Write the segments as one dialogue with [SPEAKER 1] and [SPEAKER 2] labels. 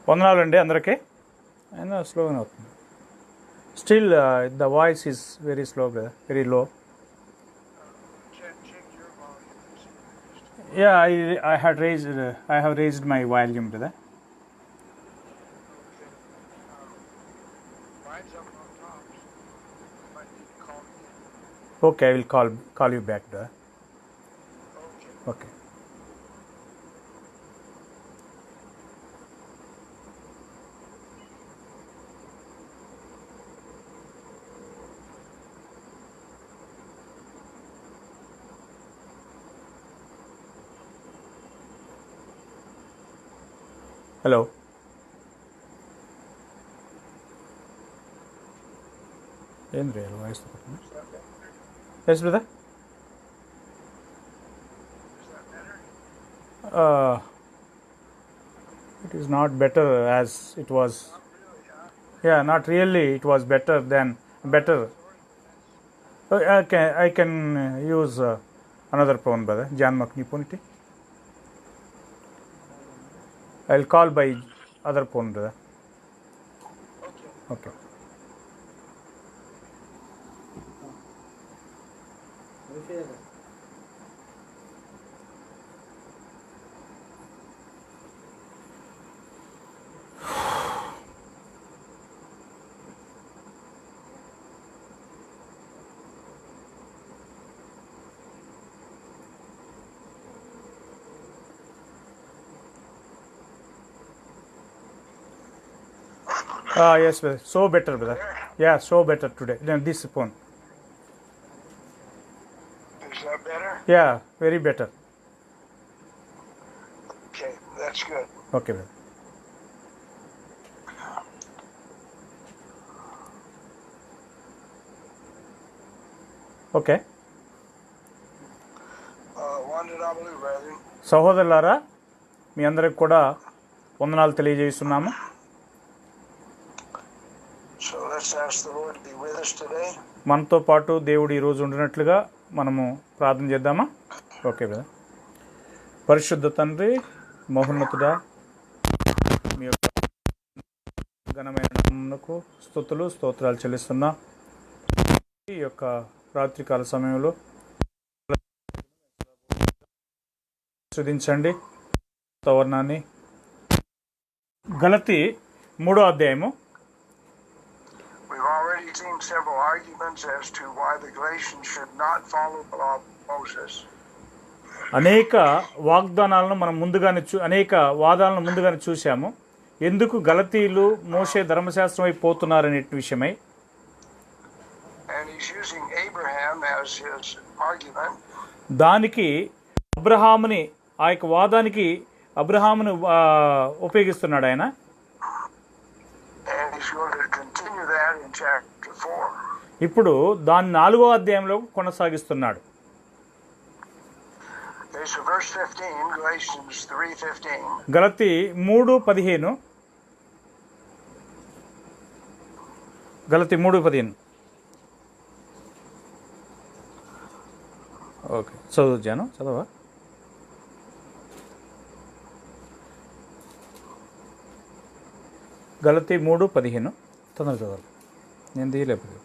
[SPEAKER 1] వందనాలండి అందరికీ. అయినా స్లోగానే అవుతుంది. Still the voice is very slow కదా, very low. Yeah, I have raised my volume brother. Okay, I will call you back brother. Okay. Hello. Em real voice. Yes brother. It is not better as it was. Yeah, not really. It was better. I can use another phone brother. John McNiponity. I'll call by other phone brother. Okay. Yes brother. So better brother. Yeah, so better today than this phone.
[SPEAKER 2] Is that better?
[SPEAKER 1] Yeah, very better.
[SPEAKER 2] Okay, that's good.
[SPEAKER 1] Okay brother. Okay.
[SPEAKER 2] వందనాలు brethren.
[SPEAKER 1] సహోదరులారా, మీ అందరికి కూడా వందనాలు తెలియజేస్తున్నాము.
[SPEAKER 2] So let's ask the Lord to be with us today.
[SPEAKER 1] మనతో పాటు దేవుడు ఈరోజు ఉండినట్లుగా మనము ప్రార్థన చేద్దామా? Okay brother. పరిశుద్ధ తండ్రి, మహోన్నతుడా, మీ యొక్క ఘనమైన నామమునకు స్తుతులు స్తోత్రాలు చెల్లిస్తున్నా. ఈ యొక్క రాత్రికాల సమయంలో ఆశీర్వదించండి. వాతావరణాన్ని గలతీ 3వ అధ్యాయము.
[SPEAKER 2] We've already seen several arguments as to why the Galatians should not follow the law of Moses.
[SPEAKER 1] అనేక వాగ్దానాలను మనం అనేక వాదాలను ముందుగానే చూశాము. ఎందుకు గలతీయులు మోషే ధర్మశాస్త్రం అయిపోతున్నారనే విషయమై.
[SPEAKER 2] And he's using Abraham as his argument.
[SPEAKER 1] దానికి అబ్రహాముని, ఆ యొక్క వాదానికి అబ్రహామును ఉపయోగిస్తున్నాడు ఆయన.
[SPEAKER 2] And he's going to continue that in chapter 4.
[SPEAKER 1] ఇప్పుడు దాన్ని 4వ అధ్యాయంలో కొనసాగిస్తున్నాడు.
[SPEAKER 2] Okay, so verse 15, Galatians 3:15.
[SPEAKER 1] గలతీ 3:15. గలతీ 3:15. ఓకే, చదవా? గలతీ 3:15 తొందరగా చదవాలి, నేను తీయలేకపోతే.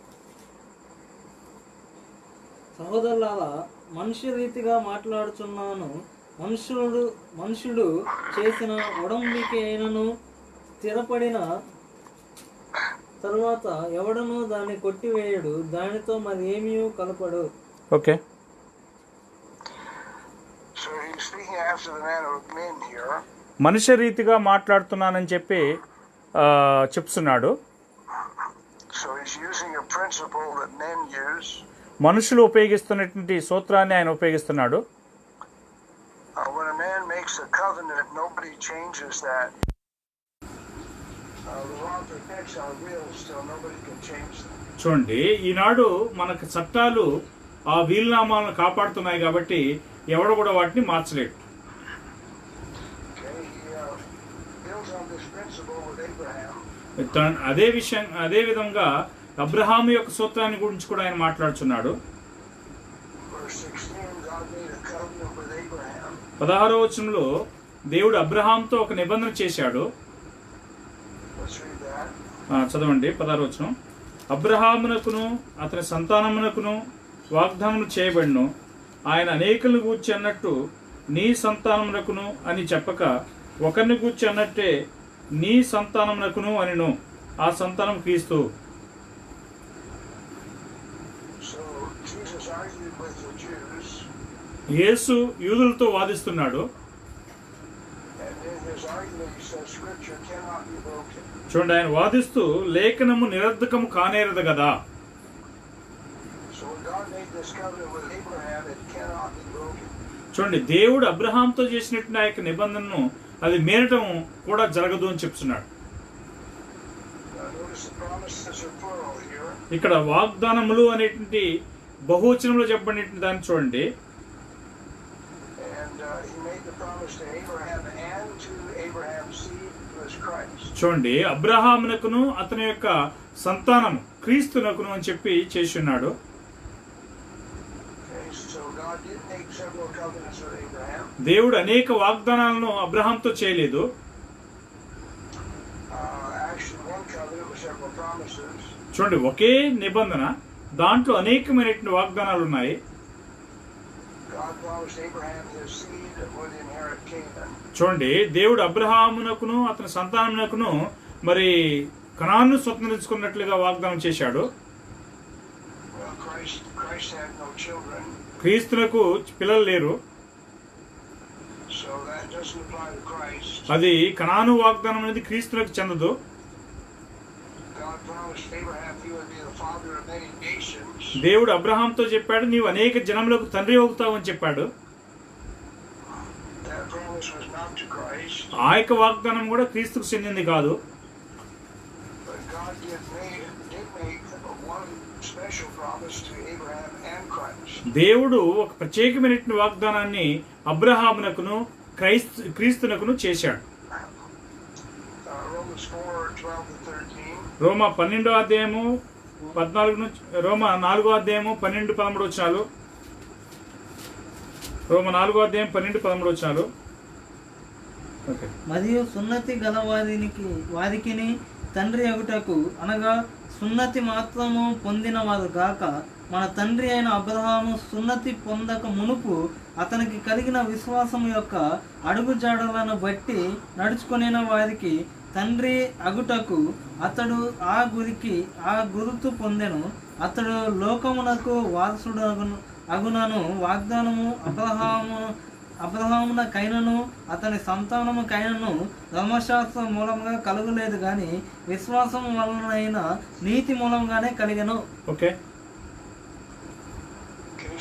[SPEAKER 3] సహోదరులారా, మనుష్య రీతిగా మాట్లాడుచున్నాను. మనుషుడు చేసిన ఒడంబడికైనను స్థిరపడిన తరువాత ఎవడనూ దాన్ని కొట్టివేయడు, దానితో మరి ఏమీ కలపడు.
[SPEAKER 1] Okay.
[SPEAKER 2] So he's speaking after the manner of men here.
[SPEAKER 1] మనుష్య రీతిగా మాట్లాడుతున్నానని చెప్పి చెప్తున్నాడు.
[SPEAKER 2] So he's using a principle that men use.
[SPEAKER 1] మనుషులు ఉపయోగిస్తున్నటువంటి సూత్రాన్ని ఆయన ఉపయోగిస్తున్నాడు.
[SPEAKER 2] When a man makes a covenant, nobody changes that. The law protects our wills, so nobody can change them.
[SPEAKER 1] చూడండి, ఈనాడు మనకు చట్టాలు ఆ వీలునామాలను కాపాడుతున్నాయి కాబట్టి ఎవడు కూడా వాటిని మార్చలేడు.
[SPEAKER 2] Okay, he builds on this principle with Abraham.
[SPEAKER 1] అదే విధంగా అబ్రహాము యొక్క సూత్రాన్ని గురించి కూడా ఆయన మాట్లాడుచున్నాడు.
[SPEAKER 2] Verse 16, God made a covenant with Abraham.
[SPEAKER 1] 16వ వచనంలో దేవుడు అబ్రహాంతో ఒక నిబంధన చేశాడు.
[SPEAKER 2] Let's read that.
[SPEAKER 1] చదవండి 16వ వచనం. అబ్రహామునకును అతని సంతానమునకును వాగ్దానం చేయబడిను, ఆయన అనేకులను గూర్చి అన్నట్టు నీ సంతానమునకును అని చెప్పక ఒకరిని గూర్చి అన్నట్టే నీ సంతానమునకును అనిను. ఆ సంతానం క్రీస్తు.
[SPEAKER 2] So Jesus argued with the Jews,
[SPEAKER 1] Yesu యూదులతో వాదిస్తున్నాడు.
[SPEAKER 2] and in his argument he says Scripture cannot be broken.
[SPEAKER 1] చూడండి, ఆయన వాదిస్తూ లేఖనము నిరర్ధకము కానేరదు కదా.
[SPEAKER 2] So when God made this covenant with Abraham, it cannot be broken.
[SPEAKER 1] చూడండి, దేవుడు అబ్రహాంతో చేసినట్టు ఆ యొక్క నిబంధనను అది మీరటం కూడా జరగదు అని చెప్తున్నాడు.
[SPEAKER 2] Notice the promises are plural here.
[SPEAKER 1] ఇక్కడ వాగ్దానములు అనేటువంటి బహువచనంలో చెప్పబడిన దాన్ని చూడండి.
[SPEAKER 2] And he made the promise to Abraham and to Abraham's seed, who is Christ.
[SPEAKER 1] చూడండి, అబ్రహామునకును అతని యొక్క సంతానము క్రీస్తునకును అని చెప్పి చేసి ఉన్నాడు.
[SPEAKER 2] Okay, so God did make several covenants with Abraham.
[SPEAKER 1] దేవుడు అనేక వాగ్దానాలను అబ్రహాంతో చేయలేదు.
[SPEAKER 2] Actually, one covenant with several promises.
[SPEAKER 1] చూడండి, ఒకే నిబంధన, దాంట్లో అనేకమైనటువంటి వాగ్దానాలు ఉన్నాయి.
[SPEAKER 2] God promised Abraham his seed would inherit Canaan.
[SPEAKER 1] చూడండి, దేవుడు అబ్రహామునకును అతని సంతానమునకును మరి కనాను స్వతంత్రించుకున్నట్లుగా వాగ్దానం చేశాడు.
[SPEAKER 2] Well, Christ had no children,
[SPEAKER 1] క్రీస్తునకు పిల్లలు లేరు,
[SPEAKER 2] so that doesn't apply to Christ.
[SPEAKER 1] అది కనాను వాగ్దానం అనేది క్రీస్తునకు చెందదు.
[SPEAKER 2] God promised Abraham he would be the father of many nations.
[SPEAKER 1] దేవుడు అబ్రహాంతో చెప్పాడు, నీవు అనేక జనములకు తండ్రి అవుతావు అని చెప్పాడు.
[SPEAKER 2] That promise was not to Christ,
[SPEAKER 1] ఆ యొక్క వాగ్దానం కూడా క్రీస్తుకు చెందింది కాదు.
[SPEAKER 2] but God did make one special promise to Abraham and Christ.
[SPEAKER 1] దేవుడు ఒక ప్రత్యేకమైనటువంటి వాగ్దానాన్ని అబ్రహామునకును క్రీస్తునకును చేశాడు.
[SPEAKER 2] Romans 4:12-13.
[SPEAKER 1] రోమా 12వ అధ్యాయము 14 నుంచి, రోమా 4వ అధ్యాయము 12-13 వచనాలు. రోమా 4వ అధ్యాయం 12-13 వచనాలు. ఓకే.
[SPEAKER 3] మరియు సున్నతి గల వాదికిని తండ్రి అగుటకు అనగా సున్నతి మాత్రము పొందిన వారు గాక మన తండ్రి అయిన అబ్రహాము సున్నతి పొందక మునుపు అతనికి కలిగిన విశ్వాసం యొక్క అడుగుజాడలను బట్టి నడుచుకొనిన వారికి తండ్రి అగుటకు అతడు ఆ గురుతు పొందెను. అతడు లోకమునకు వారసుడు అగునను వాగ్దానము అబ్రహామున కైనను అతని సంతానము కైనను ధర్మశాస్త్రం మూలంగా కలుగలేదు గాని విశ్వాసం వలనైన నీతి మూలంగానే కలిగెను.
[SPEAKER 1] Okay.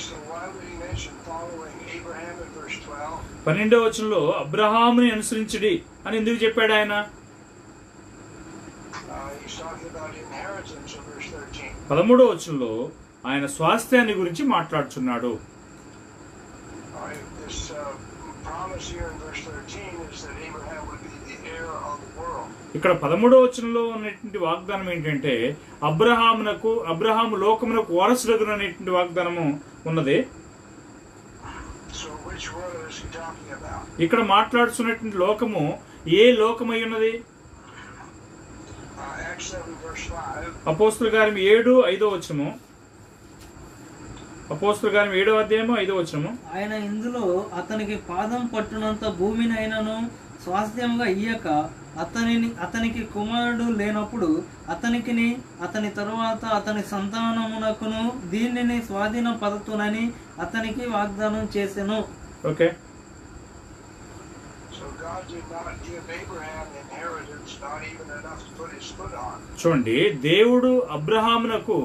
[SPEAKER 2] So why would he mention following Abraham in verse 12?
[SPEAKER 1] 12వ వచనంలో అబ్రహాముని అనుసరించుడి అని ఎందుకు చెప్పాడు ఆయన?
[SPEAKER 2] He's talking about inheritance in verse 13.
[SPEAKER 1] 13వ వచనంలో ఆయన స్వాస్థ్యాన్ని గురించి మాట్లాడుచున్నాడు.
[SPEAKER 2] This promise here in verse 13 is that Abraham would be the heir of the world.
[SPEAKER 1] ఇక్కడ 13వ వచనంలో ఉన్నటువంటి వాగ్దానం ఏంటంటే అబ్రహాము లోకమునకు వారసుడగును అనేటువంటి వాగ్దానము ఉన్నది.
[SPEAKER 2] So which world is he talking about?
[SPEAKER 1] ఇక్కడ మాట్లాడుతున్నటువంటి లోకము ఏ లోకమై ఉన్నది?
[SPEAKER 2] Acts 7 verse 5.
[SPEAKER 1] అపోస్తుల కార్యం 7:5 వచనము. అపోస్తుల కార్యం 7వ అధ్యాయము 5వ వచనము.
[SPEAKER 3] ఆయన ఇందులో అతనికి పాదం పట్టునంత భూమినైనను స్వాస్థ్యంగా ఇయ్యక అతనికి కుమారుడు లేనప్పుడు అతనికిని అతని తరువాత అతని సంతానమునకును దీనిని స్వాధీనపరతునని అతనికి వాగ్దానం చేసెను.
[SPEAKER 1] Okay.
[SPEAKER 2] So God did not give Abraham inheritance, not even enough to put his foot on.
[SPEAKER 1] చూడండి, దేవుడు అబ్రహామునకు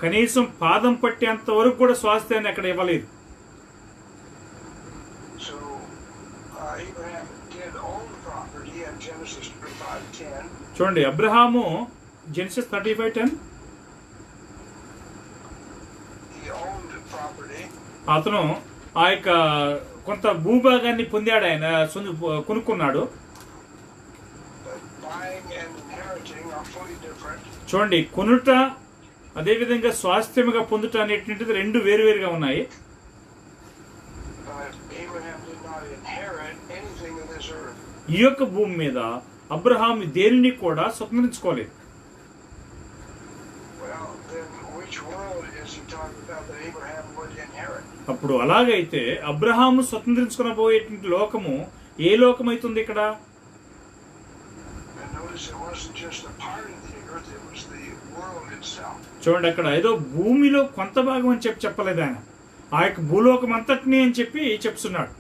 [SPEAKER 1] కనీసం పాదం పట్టేంత వరకు కూడా స్వాస్థ్యాన్ని అక్కడ ఇవ్వలేదు.
[SPEAKER 2] So Abraham did own property in Genesis 35:10.
[SPEAKER 1] చూడండి, Abraham Genesis 35:10
[SPEAKER 2] He owned property.
[SPEAKER 1] అతను ఆ యొక్క కొంత భూభాగాన్ని పొందాడు, ఆయన కొనుక్కున్నాడు.
[SPEAKER 2] But buying and inheriting are fully different.
[SPEAKER 1] చూడండి, కొనుట అదేవిధంగా స్వాస్థ్యముగా పొందుట అనేటువంటిది రెండు వేరువేరుగా ఉన్నాయి.
[SPEAKER 2] But Abraham did not inherit anything of this earth.
[SPEAKER 1] ఈ యొక్క భూమి మీద అబ్రహాం దేనిని కూడా స్వతంత్రించుకోలేదు.
[SPEAKER 2] Well, then which world is he talking about that Abraham would inherit?
[SPEAKER 1] అప్పుడు అలాగైతే అబ్రహాము స్వతంత్రించుకునబోయేటువంటి లోకము ఏ లోకమైతుంది ఇక్కడ?
[SPEAKER 2] And notice it wasn't just a part of the earth, it was the world itself.
[SPEAKER 1] చూడండి, అక్కడ ఏదో భూమిలో కొంత భాగం అని చెప్పలేదు ఆయన, ఆ యొక్క భూలోకం అంతటినీ అని చెప్తున్నాడు.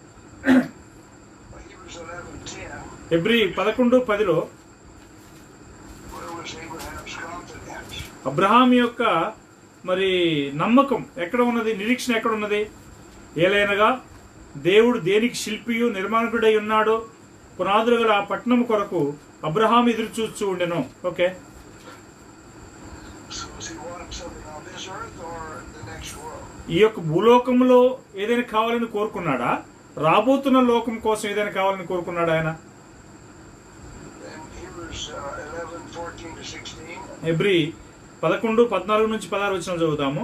[SPEAKER 2] Hebrews 11:10,
[SPEAKER 1] Hebrew 11:10
[SPEAKER 2] where was Abraham's confidence?
[SPEAKER 1] Abraham యొక్క మరి నమ్మకం ఎక్కడ ఉన్నది, నిరీక్షణ ఎక్కడ ఉన్నది? ఏలైనగా దేవుడు దేనికి శిల్పియు నిర్మాణకుడై ఉన్నాడో పునాదులు గల ఆ పట్టణం కొరకు అబ్రహాం ఎదురు చూస్తూ ఉండెను. Okay,
[SPEAKER 2] So is he wanting something on this earth or the next world?
[SPEAKER 1] ఈ యొక్క భూలోకంలో ఏదైనా కావాలని కోరుకున్నాడా, రాబోతున్న లోకం కోసం ఏదైనా కావాలని కోరుకున్నాడా ఆయన?
[SPEAKER 2] Then Hebrews 11:14-16.
[SPEAKER 1] హెబ్రీ 11:14-16 చదువుతాము.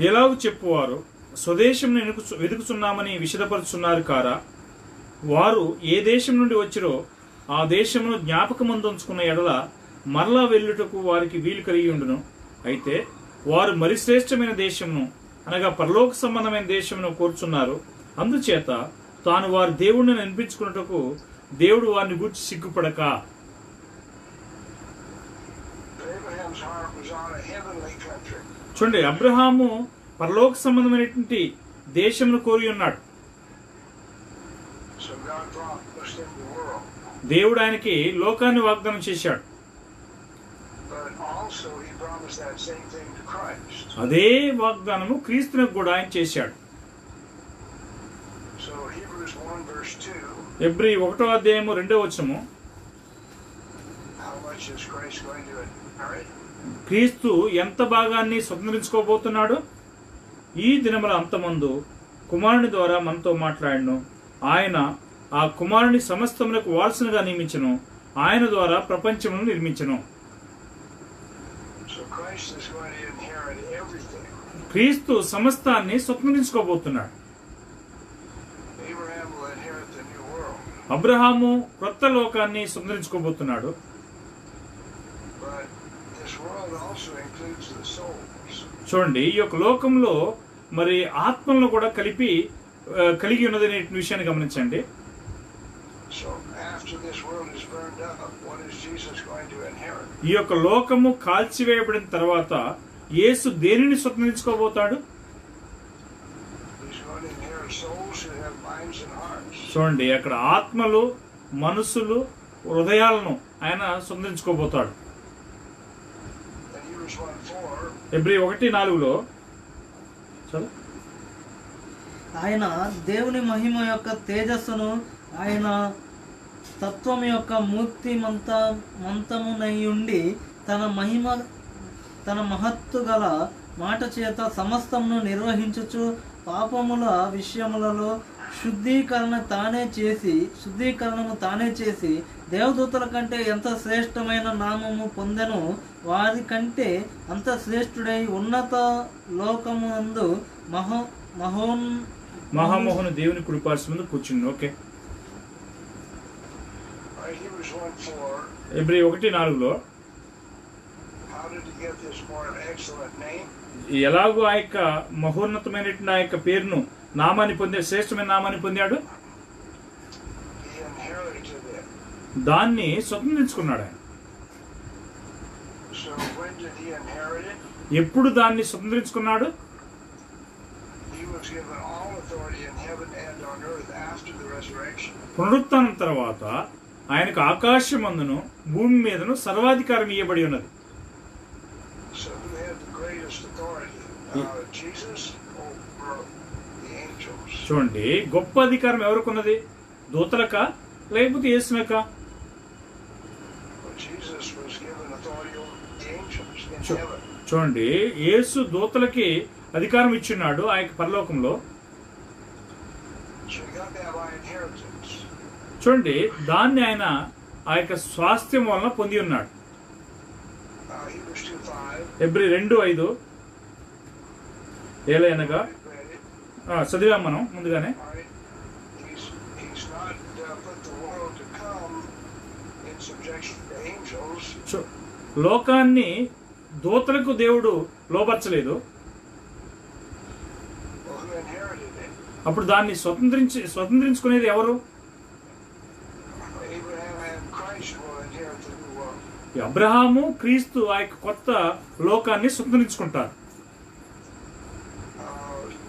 [SPEAKER 1] ఎలాగూ చెప్పువారు స్వదేశం వెతుకుచున్నామని విషదపరుచున్నారు కారా, వారు ఏ దేశం నుండి వచ్చిరో ఆ దేశమును జ్ఞాపకమందుంచుకున్న ఎడల మరలా వెళ్ళుటకు వారికి వీలు కలిగి ఉండును. అయితే వారు మరి శ్రేష్టమైన దేశమును అనగా పరలోక సంబంధమైన దేశమును కోరుచున్నారు. అందుచేత తాను వారి దేవుడిని అనిపించుకున్నటకు దేవుడు వారిని గూర్చి సిగ్గుపడక.
[SPEAKER 2] Abraham's heart was on a heavenly country.
[SPEAKER 1] చూడండి, అబ్రహాము పరలోక సంబంధమైనటువంటి దేశమును కోరి ఉన్నాడు.
[SPEAKER 2] So God promised him the world.
[SPEAKER 1] దేవుడు ఆయనకి లోకాన్ని వాగ్దానం చేశాడు.
[SPEAKER 2] But also he promised that same thing to Christ.
[SPEAKER 1] అదే వాగ్దానము క్రీస్తునికి కూడా ఆయన చేశాడు.
[SPEAKER 2] So Hebrews 1:2,
[SPEAKER 1] Hebrew 1:2
[SPEAKER 2] how much is Christ going to inherit?
[SPEAKER 1] క్రీస్తు ఎంత భాగాన్ని స్వతంత్రించుకోబోతున్నాడు? ఈ దినముల అంతమందు కుమారుని ద్వారా మనతో మాట్లాడను. ఆయన ఆ కుమారుని సమస్తమునకు వారసునిగా నియమించను. ఆయన ద్వారా ప్రపంచమును నిర్మించను.
[SPEAKER 2] So Christ is going to inherit everything.
[SPEAKER 1] క్రీస్తు సమస్తాన్ని స్వతంత్రించుకోబోతున్నాడు.
[SPEAKER 2] Abraham will inherit the new world.
[SPEAKER 1] Abraham క్రొత్త లోకాన్ని స్వతంత్రించుకోబోతున్నాడు.
[SPEAKER 2] But this world also includes the souls.
[SPEAKER 1] చూడండి, ఈ యొక్క లోకంలో మరి ఆత్మలను కూడా కలిగి ఉన్నదనే విషయాన్ని గమనించండి.
[SPEAKER 2] So after this world is burned up, what is Jesus going to inherit?
[SPEAKER 1] ఈ యొక్క లోకము కాల్చివేయబడిన తర్వాత యేసు దేనిని స్వతంత్రించుకోబోతాడు?
[SPEAKER 2] He's going to inherit souls who have minds and hearts.
[SPEAKER 1] చూడండి, అక్కడ ఆత్మలు, మనసులు, హృదయాలను ఆయన స్వతంత్రించుకోబోతాడు.
[SPEAKER 2] And Hebrews 1:4,
[SPEAKER 1] హెబ్రీ 1:4 చదువు.
[SPEAKER 3] ఆయన దేవుని మహిమ యొక్క తేజస్సును ఆయన తత్వం యొక్క మూర్తి మంతమునయుండి తన మహత్తు గల మాట చేత సమస్తమును నిర్వహించుచు పాపముల విషయములలో శుద్ధీకరణము తానే చేసి దేవదూతల కంటే ఎంత శ్రేష్టమైన నామము పొందెను, వారి కంటే అంత శ్రేష్ఠుడై ఉన్నత లోకమునందు
[SPEAKER 1] మహామోహన దేవుని కుడిపార్శ్వ ముందు కూర్చుంది. Okay,
[SPEAKER 2] Hebrews 1:4,
[SPEAKER 1] Hebrew 1:4
[SPEAKER 2] how did he get this more excellent name?
[SPEAKER 1] ఎలాగో ఆ యొక్క మహోన్నతమైనటువంటి ఆ యొక్క పేరును శ్రేష్టమైన నామాన్ని పొందాడు?
[SPEAKER 2] He inherited it.
[SPEAKER 1] దాన్ని స్వతంత్రించుకున్నాడు ఆయన.
[SPEAKER 2] So when did he inherit it?
[SPEAKER 1] ఎప్పుడు దాన్ని స్వతంత్రించుకున్నాడు?
[SPEAKER 2] He was given all authority in heaven and on earth after the resurrection.
[SPEAKER 1] పునరుత్థానం తర్వాత ఆయనకు ఆకాశమందును భూమి మీదను సర్వాధికారం ఇవ్వబడి ఉన్నది.
[SPEAKER 2] So who had the greatest authority? Jesus over the angels?
[SPEAKER 1] చూడండి, గొప్ప అధికారం ఎవరికి ఉన్నది? దూతలక లేకపోతే యేసునక?
[SPEAKER 2] Well, Jesus was given authority over the angels in heaven.
[SPEAKER 1] చూడండి, యేసు దూతలకి అధికారం ఇచ్చున్నాడు ఆ యొక్క పరలోకంలో.
[SPEAKER 2] So he got that by inheritance.
[SPEAKER 1] చూడండి, దాన్ని ఆయన ఆ యొక్క స్వాస్థ్యం వలన పొంది ఉన్నాడు.
[SPEAKER 2] Hebrews 2:5.
[SPEAKER 1] హెబ్రీ 2:5 ఏలైనగా చదివాం మనం ముందుగానే.
[SPEAKER 2] He's not put the world to come in subjection to angels.
[SPEAKER 1] లోకాన్ని దూతలకు దేవుడు లోబర్చలేదు.
[SPEAKER 2] Well, who inherited it?
[SPEAKER 1] అప్పుడు దాన్ని స్వతంత్రించుకునేది ఎవరు?
[SPEAKER 2] Abraham and Christ will inherit the new world.
[SPEAKER 1] Abraham క్రీస్తు ఆ యొక్క కొత్త లోకాన్ని స్వతంత్రించుకుంటారు.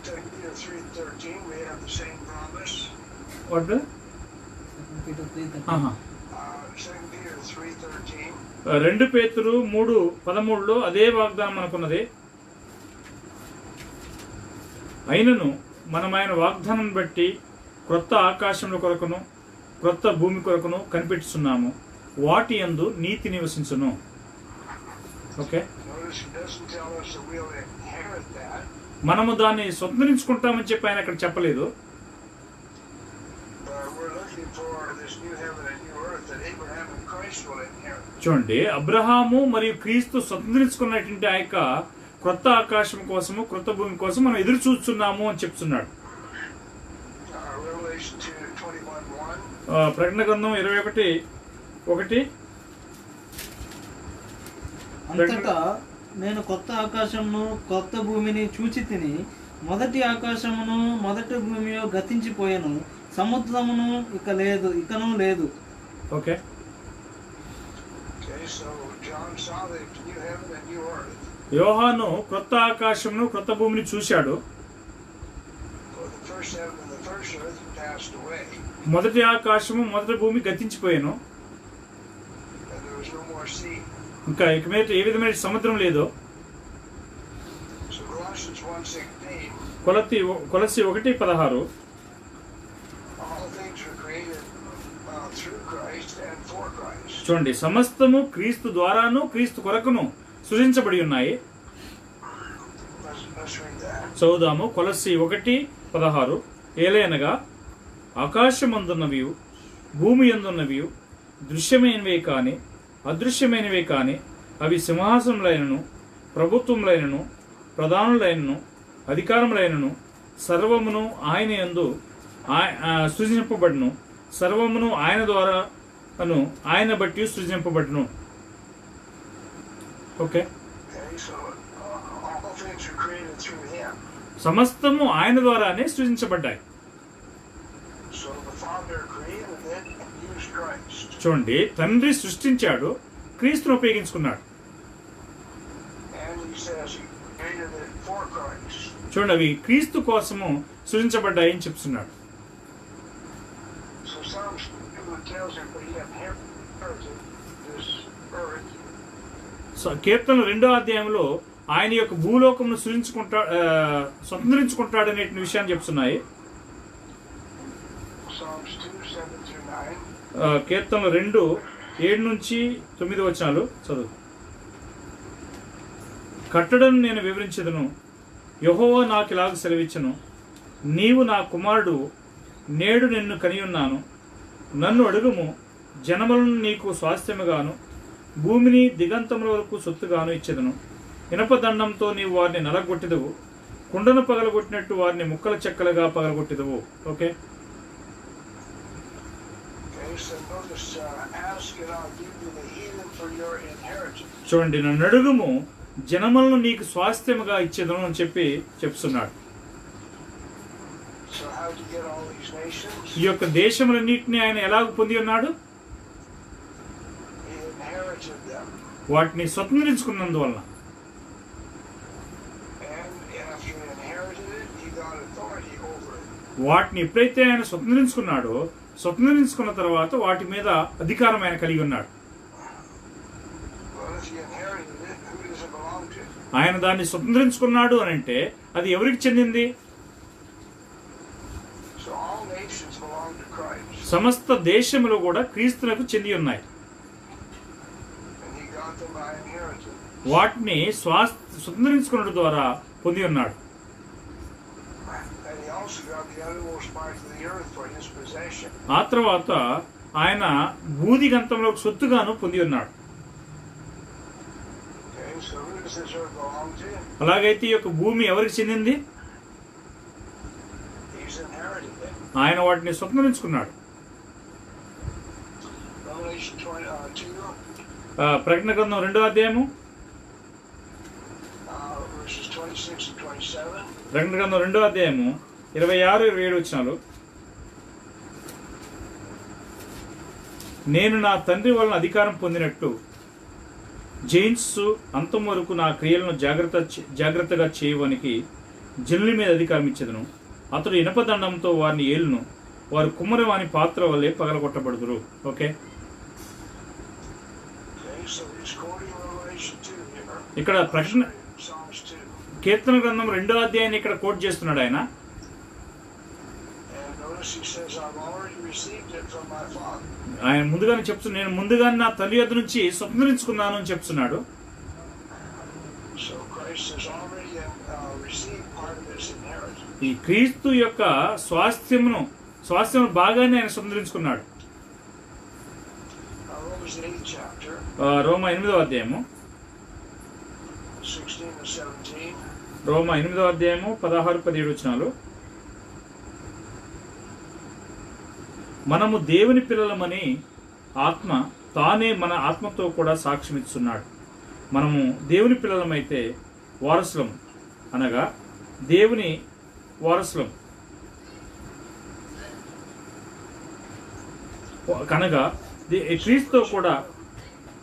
[SPEAKER 2] 2 Peter 3:13, we have the same promise.
[SPEAKER 1] What?
[SPEAKER 2] 2 Peter 3:13.
[SPEAKER 1] 2 పేతురు 3:13లో అదే వాగ్దానం మనకున్నది. అయినను మనం ఆయన వాగ్దానం బట్టి క్రొత్త ఆకాశముల కొరకును క్రొత్త భూమి కొరకును కనిపెట్టుచున్నాము, వాటి యందు నీతి నివసించును. Okay,
[SPEAKER 2] Notice he doesn't tell us that we'll inherit that.
[SPEAKER 1] మనము దాన్ని స్వతంత్రించుకుంటామని చెప్పి ఆయన అక్కడ చెప్పలేదు.
[SPEAKER 2] We're looking for this new heaven and new earth that Abraham and Christ will inherit.
[SPEAKER 1] చూడండి, అబ్రహాము మరియు క్రీస్తు స్వతంత్రించుకున్నటువంటి ఆ యొక్క క్రొత్త ఆకాశం కోసము క్రొత్త భూమి కోసం మనం ఎదురు చూస్తున్నాము అని చెప్తున్నాడు.
[SPEAKER 2] Revelation 21:1.
[SPEAKER 1] ప్రకటన గ్రంథం 21:1.
[SPEAKER 3] అంతటా నేను కొత్త ఆకాశమును కొత్త భూమిని చూచి తిని, మొదటి ఆకాశమును మొదటి భూమి గతించిపోయాను, సముద్రమును ఇకను లేదు.
[SPEAKER 1] Okay,
[SPEAKER 2] So John saw the new heaven and new earth.
[SPEAKER 1] యోహాను క్రొత్త ఆకాశమును క్రొత్త భూమిని చూశాడు.
[SPEAKER 2] For the first heaven and the first earth passed away,
[SPEAKER 1] మొదటి ఆకాశము మొదటి భూమి గతించిపోయాను,
[SPEAKER 2] and there was no more sea.
[SPEAKER 1] ఇంకా ఇక మీద ఏ విధమైన సముద్రం లేదు.
[SPEAKER 2] So Colossians 1:16.
[SPEAKER 1] కొలస్సీ 1:16.
[SPEAKER 2] All things were created through Christ and for Christ.
[SPEAKER 1] చూడండి, సమస్తము క్రీస్తు ద్వారాను క్రీస్తు కొరకును సృజించబడి ఉన్నాయి.
[SPEAKER 2] Let's read that.
[SPEAKER 1] చదువుదాము. కొలస్సీ 1:16. ఏలయనగా ఆకాశమందున్నవి భూమి యందున్నవి దృశ్యమైనవే కాని అదృశ్యమైనవే కాని అవి సింహాసనములైనను ప్రభుత్వములైనను ప్రధానులైనను అధికారములైనను సర్వమును ఆయన యందు సృజింపబడును, సర్వమును ఆయన ద్వారా ఆయన బట్టి సృజింపబడును. Okay,
[SPEAKER 2] So all things were created through Him.
[SPEAKER 1] సమస్తము ఆయన ద్వారానే సృజించబడ్డాయి.
[SPEAKER 2] So the Father created it and used Christ.
[SPEAKER 1] చూడండి, తండ్రి సృష్టించాడు, క్రీస్తును ఉపయోగించుకున్నాడు.
[SPEAKER 2] And He says He created it for Christ.
[SPEAKER 1] చూడండి, అవి క్రీస్తు కోసము సృజించబడ్డాయి అని చెప్తున్నాడు.
[SPEAKER 2] So Psalms 2 tells him that He inherited this earth.
[SPEAKER 1] కీర్తన 2వ అధ్యాయంలో ఆయన యొక్క భూలోకమును స్వతంత్రించుకుంటాడు అనే విషయాన్ని చెప్తున్నాయి.
[SPEAKER 2] Psalms 2:7-9.
[SPEAKER 1] కీర్తనలు 2:7-9 చదువు. కట్టడను నేను వివరించదును, యెహోవా నాకు ఇలాగ సెలవిచ్చును, నీవు నా కుమారుడు, నేడు నిన్ను కనియున్నాను, నన్ను అడుగుము, జనములను నీకు స్వాస్థ్యముగాను భూమిని దిగంతముల వరకు సొత్తుగాను ఇచ్చెదను. ఇనపదండంతో నీవు వారిని నలగొట్టెదవు, కుండను పగలగొట్టినట్టు వారిని ముక్కల చెక్కలుగా పగలగొట్టెదవు. Okay,
[SPEAKER 2] So notice, ask and I'll give you the heathen for your inheritance.
[SPEAKER 1] చూడండి, నన్ను అడుగుము, జనములను నీకు స్వాస్థ్యముగా ఇచ్చేదను అని చెప్తున్నాడు.
[SPEAKER 2] So how did you get all these nations?
[SPEAKER 1] ఈ యొక్క దేశములన్నింటినీ ఆయన ఎలాగ పొంది ఉన్నాడు?
[SPEAKER 2] He inherited them.
[SPEAKER 1] వాటిని స్వతంత్రించుకున్నందువలన.
[SPEAKER 2] And after he inherited it, he got authority over it.
[SPEAKER 1] వాటిని ఎప్పుడైతే ఆయన స్వతంత్రించుకున్నాడో, స్వతంత్రించుకున్న తర్వాత వాటి మీద అధికారం ఆయన కలిగి ఉన్నాడు.
[SPEAKER 2] Well, if he inherited it, who does it belong to?
[SPEAKER 1] ఆయన దాన్ని స్వతంత్రించుకున్నాడు అని అంటే అది ఎవరికి చెందింది?
[SPEAKER 2] So all nations belong to Christ.
[SPEAKER 1] సమస్త దేశములు కూడా క్రీస్తునకు చెంది ఉన్నాయి.
[SPEAKER 2] And he got them by inheritance.
[SPEAKER 1] వాటిని స్వతంత్రించుకున్నట్టు ద్వారా పొంది ఉన్నాడు.
[SPEAKER 2] And he also got the uttermost parts of the earth for his possession.
[SPEAKER 1] ఆ తర్వాత ఆయన భూదిగంతంలో సొత్తుగాను పొంది ఉన్నాడు.
[SPEAKER 2] Okay, so who does this earth belong to?
[SPEAKER 1] అలాగైతే ఈ యొక్క భూమి ఎవరికి చెందింది?
[SPEAKER 2] He's inherited it.
[SPEAKER 1] ఆయన వాటిని స్వతంత్రించుకున్నాడు.
[SPEAKER 2] Revelation 2,
[SPEAKER 1] ప్రకటన గ్రంథం 2వ అధ్యాయము
[SPEAKER 2] verses 26 and 27.
[SPEAKER 1] ప్రకటన గ్రంథం 2వ అధ్యాయము 26-27 వచనాలు. నేను నా తండ్రి వలన అధికారం పొందినట్టు జయించు అంతం వరకు నా క్రియలను జాగ్రత్తగా చేయడానికి జనుల మీద అధికారం ఇచ్చేదను. అతడు ఇనపదండంతో వారిని ఏలును. వారు కుమ్మరి వాని పాత్ర వల్లే పగలగొట్టబడుదురు. Okay,
[SPEAKER 2] So he's quoting Revelation 2 here.
[SPEAKER 1] ఇక్కడ ప్రకటన
[SPEAKER 2] Psalms 2.
[SPEAKER 1] కీర్తన గ్రంథం 2వ అధ్యాయాన్ని ఇక్కడ కోట్ చేస్తున్నాడు ఆయన.
[SPEAKER 2] And notice he says, I've already received it from my Father.
[SPEAKER 1] ఆయన ముందుగానే చెప్తున్నాడు, నేను ముందుగానే నా తల్లి యొద్ద నుంచి స్వతంత్రించుకున్నాను అని చెప్తున్నాడు.
[SPEAKER 2] So Christ has already received part of his inheritance.
[SPEAKER 1] ఈ క్రీస్తు యొక్క స్వాస్థ్యమును బాగానే ఆయన స్వతంత్రించుకున్నాడు.
[SPEAKER 2] Romans 8th chapter,
[SPEAKER 1] రోమా 8వ అధ్యాయము
[SPEAKER 2] 16 and 17.
[SPEAKER 1] రోమా 8వ అధ్యాయము 16-17 వచనాలు. మనము దేవుని పిల్లలమని ఆత్మ తానే మన ఆత్మతో కూడా సాక్ష్యమిస్తున్నాడు. మనము దేవుని పిల్లలమైతే వారసులం, అనగా దేవుని వారసులం కనుక క్రీస్తుతో కూడా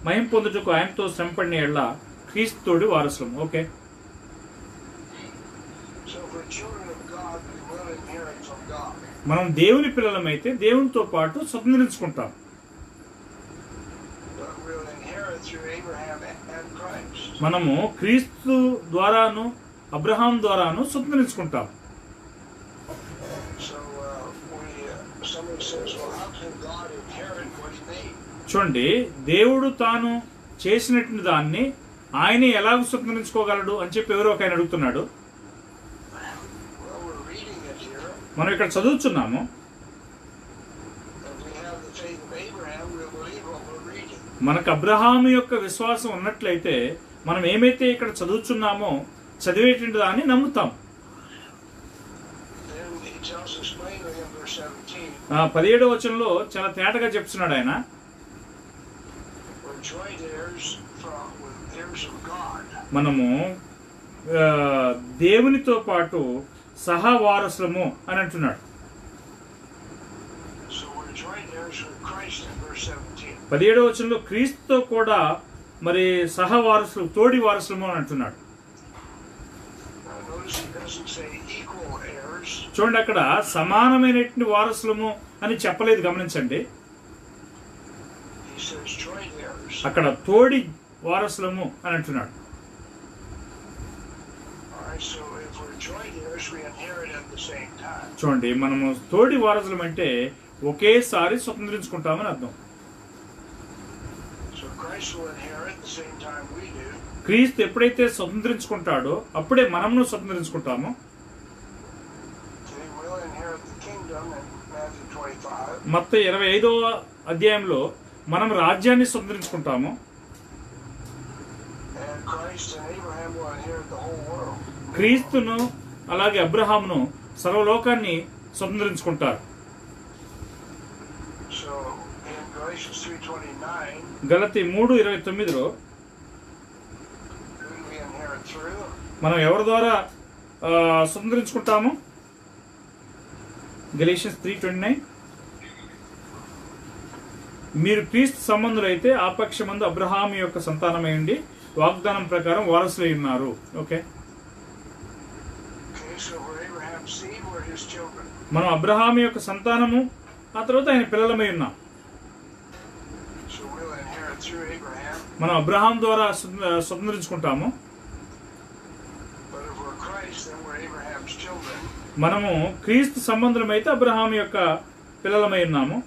[SPEAKER 1] మహిమ పొందుటకు ఆయనతో శ్రమపడిన ఎడల క్రీస్తుతోడి వారసులం. Okay,
[SPEAKER 2] So for children of God, we will inherit from God.
[SPEAKER 1] మనం దేవుని పిల్లలమైతే దేవునితో పాటు స్వతంత్రించుకుంటాం.
[SPEAKER 2] But we'll inherit through Abraham and Christ.
[SPEAKER 1] మనము క్రీస్తు ద్వారాను అబ్రహాం ద్వారాను స్వతంత్రించుకుంటాం.
[SPEAKER 2] So somebody says, well, how can God inherit what he made?
[SPEAKER 1] చూడండి, దేవుడు తాను చేసినటువంటి దాన్ని ఆయనే ఎలాగ స్వతంత్రించుకోగలడు అని చెప్పి ఎవరో ఒక ఆయన అడుగుతున్నాడు.
[SPEAKER 2] Well, we're reading it here.
[SPEAKER 1] మనం ఇక్కడ చదువుతున్నాము.
[SPEAKER 2] If we have the faith of Abraham, we'll believe what we're reading.
[SPEAKER 1] మనకు అబ్రహాము యొక్క విశ్వాసం ఉన్నట్లయితే మనం ఏమైతే ఇక్కడ చదువుతున్నామో చదివేటువంటి దాన్ని నమ్ముతాం.
[SPEAKER 2] Then he tells us plainly in verse 17,
[SPEAKER 1] 17వ వచనంలో చాలా తేటగా చెప్తున్నాడు ఆయన,
[SPEAKER 2] we're joint heirs with heirs of God.
[SPEAKER 1] మనము దేవునితో పాటు సహవారసులము అని అంటున్నాడు.
[SPEAKER 2] So we're joint heirs with Christ in verse 17.
[SPEAKER 1] 17వ వచనంలో క్రీస్తుతో కూడా మరి సహవారసులు, తోడి వారసులము అని అంటున్నాడు.
[SPEAKER 2] Now notice he doesn't say equal heirs.
[SPEAKER 1] చూడండి, అక్కడ సమానమైనటువంటి వారసులము అని చెప్పలేదు, గమనించండి.
[SPEAKER 2] He says joint heirs.
[SPEAKER 1] అక్కడ తోడి వారసులము అని అంటున్నాడు.
[SPEAKER 2] Alright, so if we're joint heirs, we inherit at the same time.
[SPEAKER 1] చూడండి, మనము తోడి వారసులం అంటే ఒకేసారి స్వతంత్రించుకుంటామని అర్థం.
[SPEAKER 2] So Christ will inherit the same time we do.
[SPEAKER 1] క్రీస్తు ఎప్పుడైతే స్వతంత్రించుకుంటాడో అప్పుడే మనమును స్వతంత్రించుకుంటాము.
[SPEAKER 2] He will inherit the kingdom in Matthew 25.
[SPEAKER 1] మత్తయి 25వ అధ్యాయంలో మనం రాజ్యాన్ని స్వతంత్రించుకుంటాము.
[SPEAKER 2] And Christ and Abraham will inherit the whole world.
[SPEAKER 1] క్రీస్తును అలాగే అబ్రహామును సర్వలోకాన్ని స్వతంత్రించుకుంటారు.
[SPEAKER 2] So in Galatians 3:29,
[SPEAKER 1] గలతీ 3:29లో
[SPEAKER 2] who do we inherit through?
[SPEAKER 1] మనం ఎవరి ద్వారా స్వతంత్రించుకుంటాము? గలేషియన్స్ 3:29, మీరు క్రీస్తు సంబంధులైతే ఆపక్షమందు అబ్రహాము యొక్క సంతానమై ఉండి వాగ్దానం ప్రకారం వారసులై ఉన్నారు. Okay,
[SPEAKER 2] Okay, so we're Abraham's seed, we're his children.
[SPEAKER 1] మనం అబ్రహాము యొక్క సంతానము, ఆ తర్వాత ఆయన పిల్లలమై ఉన్నాం.
[SPEAKER 2] So we'll inherit through Abraham.
[SPEAKER 1] మనం అబ్రహాం ద్వారా స్వతంత్రించుకుంటాము.
[SPEAKER 2] But if we're Christ, then we're Abraham's children.
[SPEAKER 1] మనము క్రీస్తు సంబంధులమైతే అబ్రహాం యొక్క పిల్లలమై ఉన్నాము.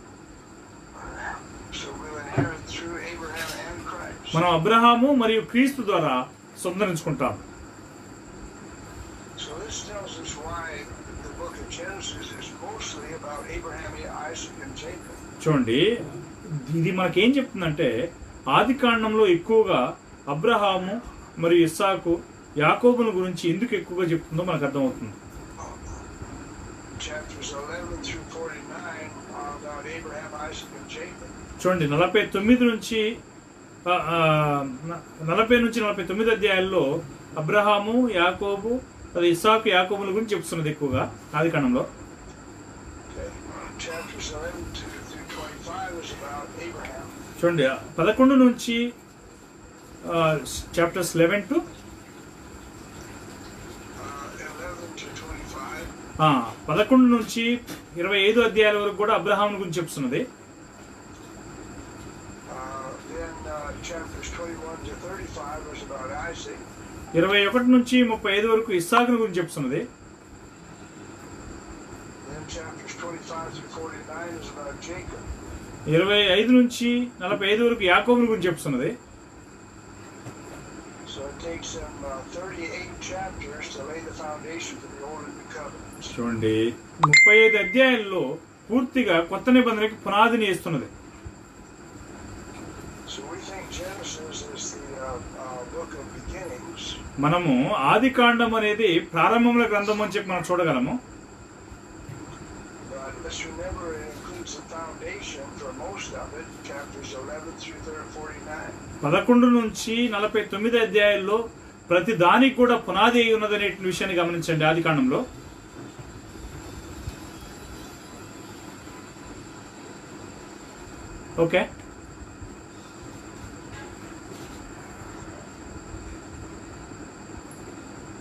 [SPEAKER 2] So we'll inherit through Abraham and Christ.
[SPEAKER 1] మనం అబ్రహాము మరియు క్రీస్తు ద్వారా స్వతంత్రించుకుంటాము.
[SPEAKER 2] So this tells us why the book of Genesis is mostly about Abraham, Isaac, and Jacob.
[SPEAKER 1] చూడండి, ఇది మనకేం చెప్తుందంటే ఆది కాండంలో ఎక్కువగా అబ్రహాము మరియు ఇస్సాకు, యాకోబుల గురించి ఎందుకు ఎక్కువగా చెప్తుందో మనకు అర్థమవుతుంది.
[SPEAKER 2] Chapters 11 through 49 are about Abraham, Isaac, and Jacob.
[SPEAKER 1] చూడండి 49 నుంచి 49 అధ్యాయాల్లో అబ్రహాము, యాకోబు, అది ఇస్సాకు, యాకోబుల గురించి చెప్తున్నది ఎక్కువగా ఆది కాండంలో.
[SPEAKER 2] Okay. Chapters 11 through 25 is about Abraham.
[SPEAKER 1] చూడండి 11 నుంచి చాప్టర్స్ 11 టు 11 నుంచి 25 అధ్యాయాల వరకు కూడా అబ్రహాం గురించి చెప్తున్నది.
[SPEAKER 2] Then chapters 21 to 35 is about Isaac.
[SPEAKER 1] 21 నుంచి 35 వరకు ఇస్సాకును గురించి చెప్తున్నది.
[SPEAKER 2] Then chapters 25 through 49 is about Jacob.
[SPEAKER 1] 25 నుంచి 45 వరకు యాకోబును గురించి చెప్తున్నది.
[SPEAKER 2] So it takes them 38 chapters to lay the foundation for the Old and New Covenants.
[SPEAKER 1] చూడండి 35 అధ్యాయాల్లో పూర్తిగా కొత్త నిబంధనకి పునాదిని వేస్తున్నది.
[SPEAKER 2] So we think Genesis is the book of beginnings.
[SPEAKER 1] మనము ఆది కాండం అనేది ప్రారంభముల గ్రంథం అని చెప్పి మనం చూడగలము.
[SPEAKER 2] But let's remember it includes the foundation for most of it, chapters 11 through 49.
[SPEAKER 1] 11 నుంచి 49 అధ్యాయాల్లో ప్రతి దానికి కూడా పునాది అయి ఉన్నదనే విషయాన్ని గమనించండి. ఆది కాండంలో okay.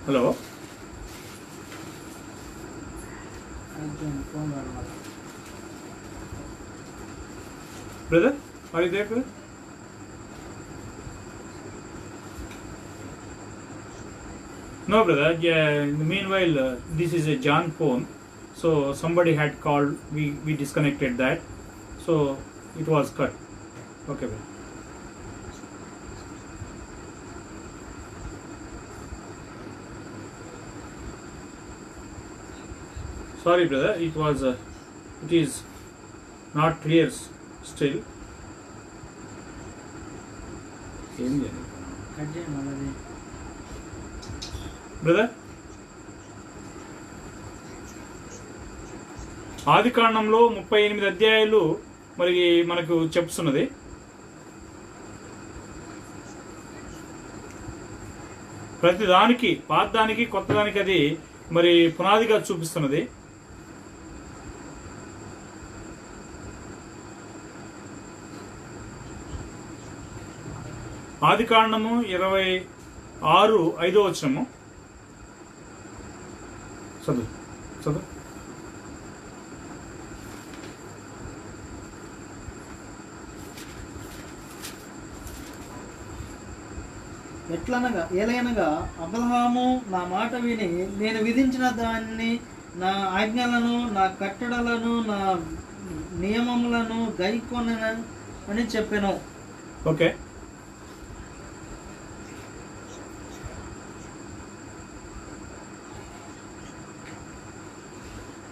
[SPEAKER 1] Hello brother, are you there brother? No brother, meanwhile this is a John phone, so somebody had called, we disconnected that, so it was cut. Okay brother. Sorry brother, it is not clear still. Brother, ఆది కాండంలో 38 అధ్యాయాలు మరి మనకు చెప్తున్నది. ప్రతి దానికి, పాత దానికి, కొత్త దానికి అది మరి పునాదిగా చూపిస్తున్నది. ఆది కాండము 26:5 వచనము చదువు.
[SPEAKER 3] ఏలైనగా అబ్రహాము నా మాట విని నేను విధించిన దాన్ని, నా ఆజ్ఞలను, నా కట్టడలను, నా నియమములను గైకొనని చెప్పెను.
[SPEAKER 1] ఓకే.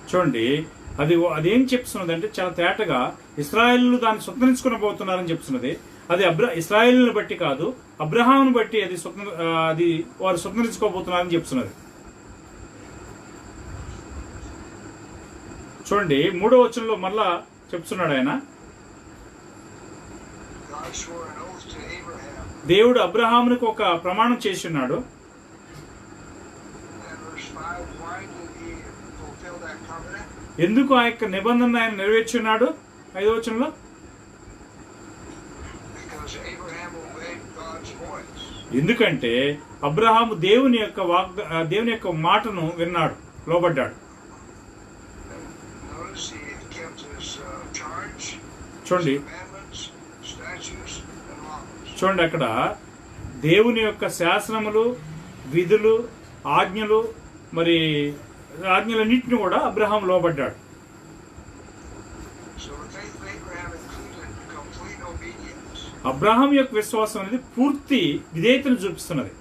[SPEAKER 1] చూడండి, అదేం చెప్తున్నది అంటే చాలా తేటగా ఇశ్రాయేలు దాన్ని స్వతంత్రించుకుని పోతున్నారని చెప్తున్నది. అది ఇశ్రాయేలుని బట్టి కాదు, అబ్రహామును బట్టి అది వారు స్వతంత్రించుకోబోతున్నారని చెప్తున్నది. చూడండి 3వ వచనంలో మళ్ళా చెప్తున్నాడు ఆయన, దేవుడు అబ్రహామునికి ఒక ప్రమాణం చేసి ఉన్నాడు. ఎందుకు ఆ యొక్క నిబంధన ఆయన నెరవేర్చున్నాడు? 5వ వచనంలో, ఎందుకంటే అబ్రహాము దేవుని యొక్క మాటను విన్నాడు, లోబడ్డాడు. చూడండి అక్కడ దేవుని యొక్క శాసనములు, విధులు, ఆజ్ఞలు, మరి ఆజ్ఞలన్నింటినీ కూడా అబ్రహాం లోబడ్డాడు. అబ్రహాం యొక్క విశ్వాసం అనేది పూర్తి విధేయతను చూపిస్తున్నది.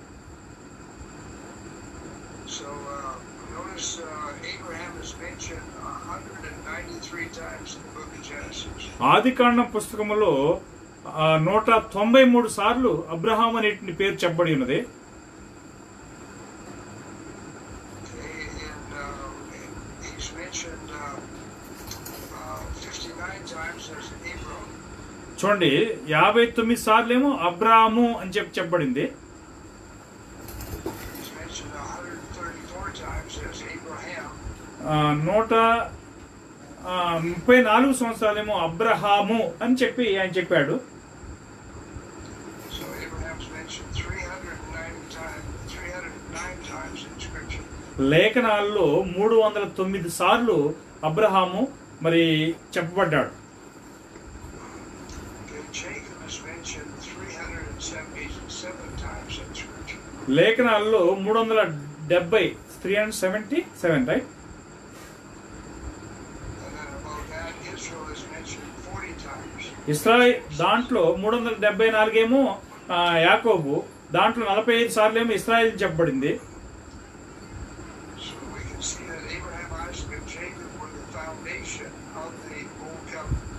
[SPEAKER 1] ఆది కాండం పుస్తకములో 193 సార్లు అబ్రహాం అనే పేరు చెప్పబడి ఉన్నది.
[SPEAKER 2] Abram.
[SPEAKER 1] చూడండి 59 సార్లేమో అబ్రాము అని చెప్పబడింది.
[SPEAKER 2] He's mentioned 134 times as Abraham.
[SPEAKER 1] 134 సంవత్సరాలేమో Abraham అని చెప్పి ఆయన చెప్పాడు.
[SPEAKER 2] So Abraham's mentioned 309 times in Scripture.
[SPEAKER 1] లేఖనాల్లో 309 సార్లు అబ్రహాము మరి చెప్పబడ్డాడు.
[SPEAKER 2] Jacob is mentioned 377 times in Scripture.
[SPEAKER 1] లేఖనాల్లో 377 right.
[SPEAKER 2] And then above that, Israel is mentioned 40 times.
[SPEAKER 1] Israel దాంట్లో 374 ఏమో యాకోబు, దాంట్లో 45 సార్లు ఏమో ఇస్రాయేల్ చెప్పబడింది.
[SPEAKER 2] So we can see that Abraham, Isaac, and Jacob were the foundation of the Old Covenant.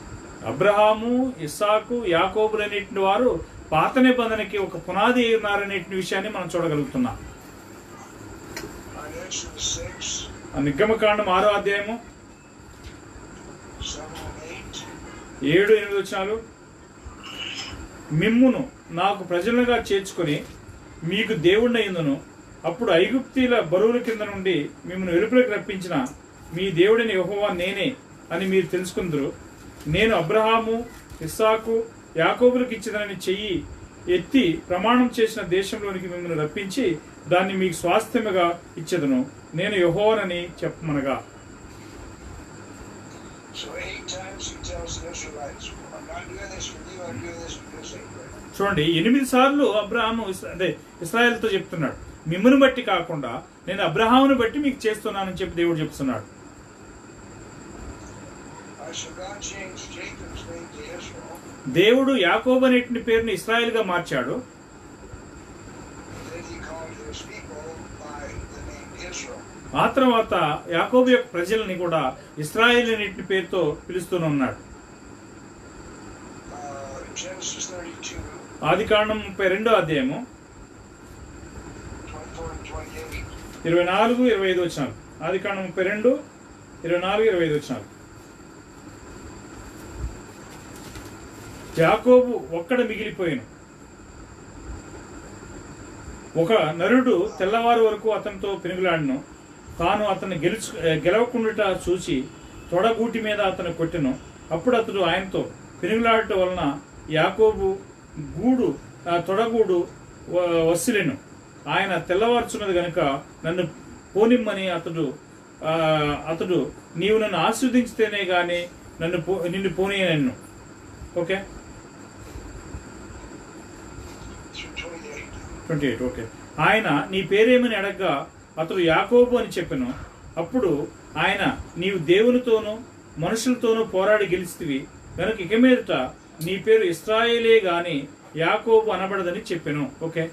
[SPEAKER 1] Abraham, ఇస్సాకు, యాకోబులన్నిటి వారు పాత నిబంధనకి ఒక పునాది అయి ఉన్నారనే విషయాన్ని మనం చూడగలుగుతున్నాం.
[SPEAKER 2] On Exodus 6,
[SPEAKER 1] నిర్గమకాండం 6వ అధ్యాయము
[SPEAKER 2] 7 and 8.
[SPEAKER 1] 7-8 వచనాలు. మిమ్మును నాకు ప్రజలుగా చేర్చుకొని మీకు దేవుడినయ్యుందును, అప్పుడు ఐగుప్తీల బరువుల కింద నుండి మిమ్మల్ని వెలుపలికి రప్పించిన మీ దేవుడిని యెహోవా నేనే అని మీరు తెలుసుకుందరు. నేను అబ్రహాము, ఇస్సాకు, యాకోబులకు ఇచ్చినని చెయ్యి ఎత్తి ప్రమాణం చేసిన దేశంలోనికి మిమ్మల్ని రప్పించి దాన్ని మీకు స్వాస్థ్యముగా ఇచ్చెదను. నేను యెహోవానని చెప్పమనగా.
[SPEAKER 2] So 8 times he tells the Israelites, I'm not doing this for you, I'm doing this because they pray.
[SPEAKER 1] చూడండి 8 సార్లు అబ్రహాము అదే ఇశ్రాయేలుతో చెప్తున్నాడు, మిమ్మల్ని బట్టి కాకుండా నేను అబ్రహామును బట్టి మీకు చేస్తున్నానని చెప్పి దేవుడు చెప్తున్నాడు.
[SPEAKER 2] So God changed Jacob's name to Israel.
[SPEAKER 1] దేవుడు యాకోబు అనేటి పేరుని ఇశ్రాయేలుగా మార్చాడు.
[SPEAKER 2] Then he called his people by the name Israel.
[SPEAKER 1] ఆ తర్వాత యాకోబు యొక్క ప్రజల్ని కూడా ఇశ్రాయేలు అనేటి పేరుతో పిలుస్తూనే
[SPEAKER 2] Genesis 32,
[SPEAKER 1] ఆదికాండం 32వ అధ్యాయము
[SPEAKER 2] 24 and 28.
[SPEAKER 1] 24-25 వచనాలు. ఆదికాండం 32, 24-25 వచనాలు. యాకోబు ఒక్కడ మిగిలిపోయాను, ఒక నరుడు తెల్లవారు వరకు అతనితో పెనుగులాడను, తాను అతన్ని గెలవకుండా చూసి తొడగూటి మీద అతను కొట్టెను. అప్పుడు అతడు ఆయనతో పెనుగులాడటం వలన యాకోబు తొడగూడు వసిలెను. ఆయన తెల్లవారుచున్నది గనుక నన్ను పోనిమ్మని అతడు నీవు నన్ను ఆశీర్వదించితేనే గాని నిన్ను పోనీయనన్ను. ఓకే 28. ఓకే. ఆయన నీ పేరేమని అడగ్గా అతడు యాకోబు అని చెప్పెను. అప్పుడు ఆయన నీవు దేవునితోనూ మనుషులతోనూ పోరాడి గెలిచితివి గనుక ఇక మీదట నీ పేరు ఇశ్రాయేలే గాని యాకోబు అనబడదని చెప్పెను. ఓకే.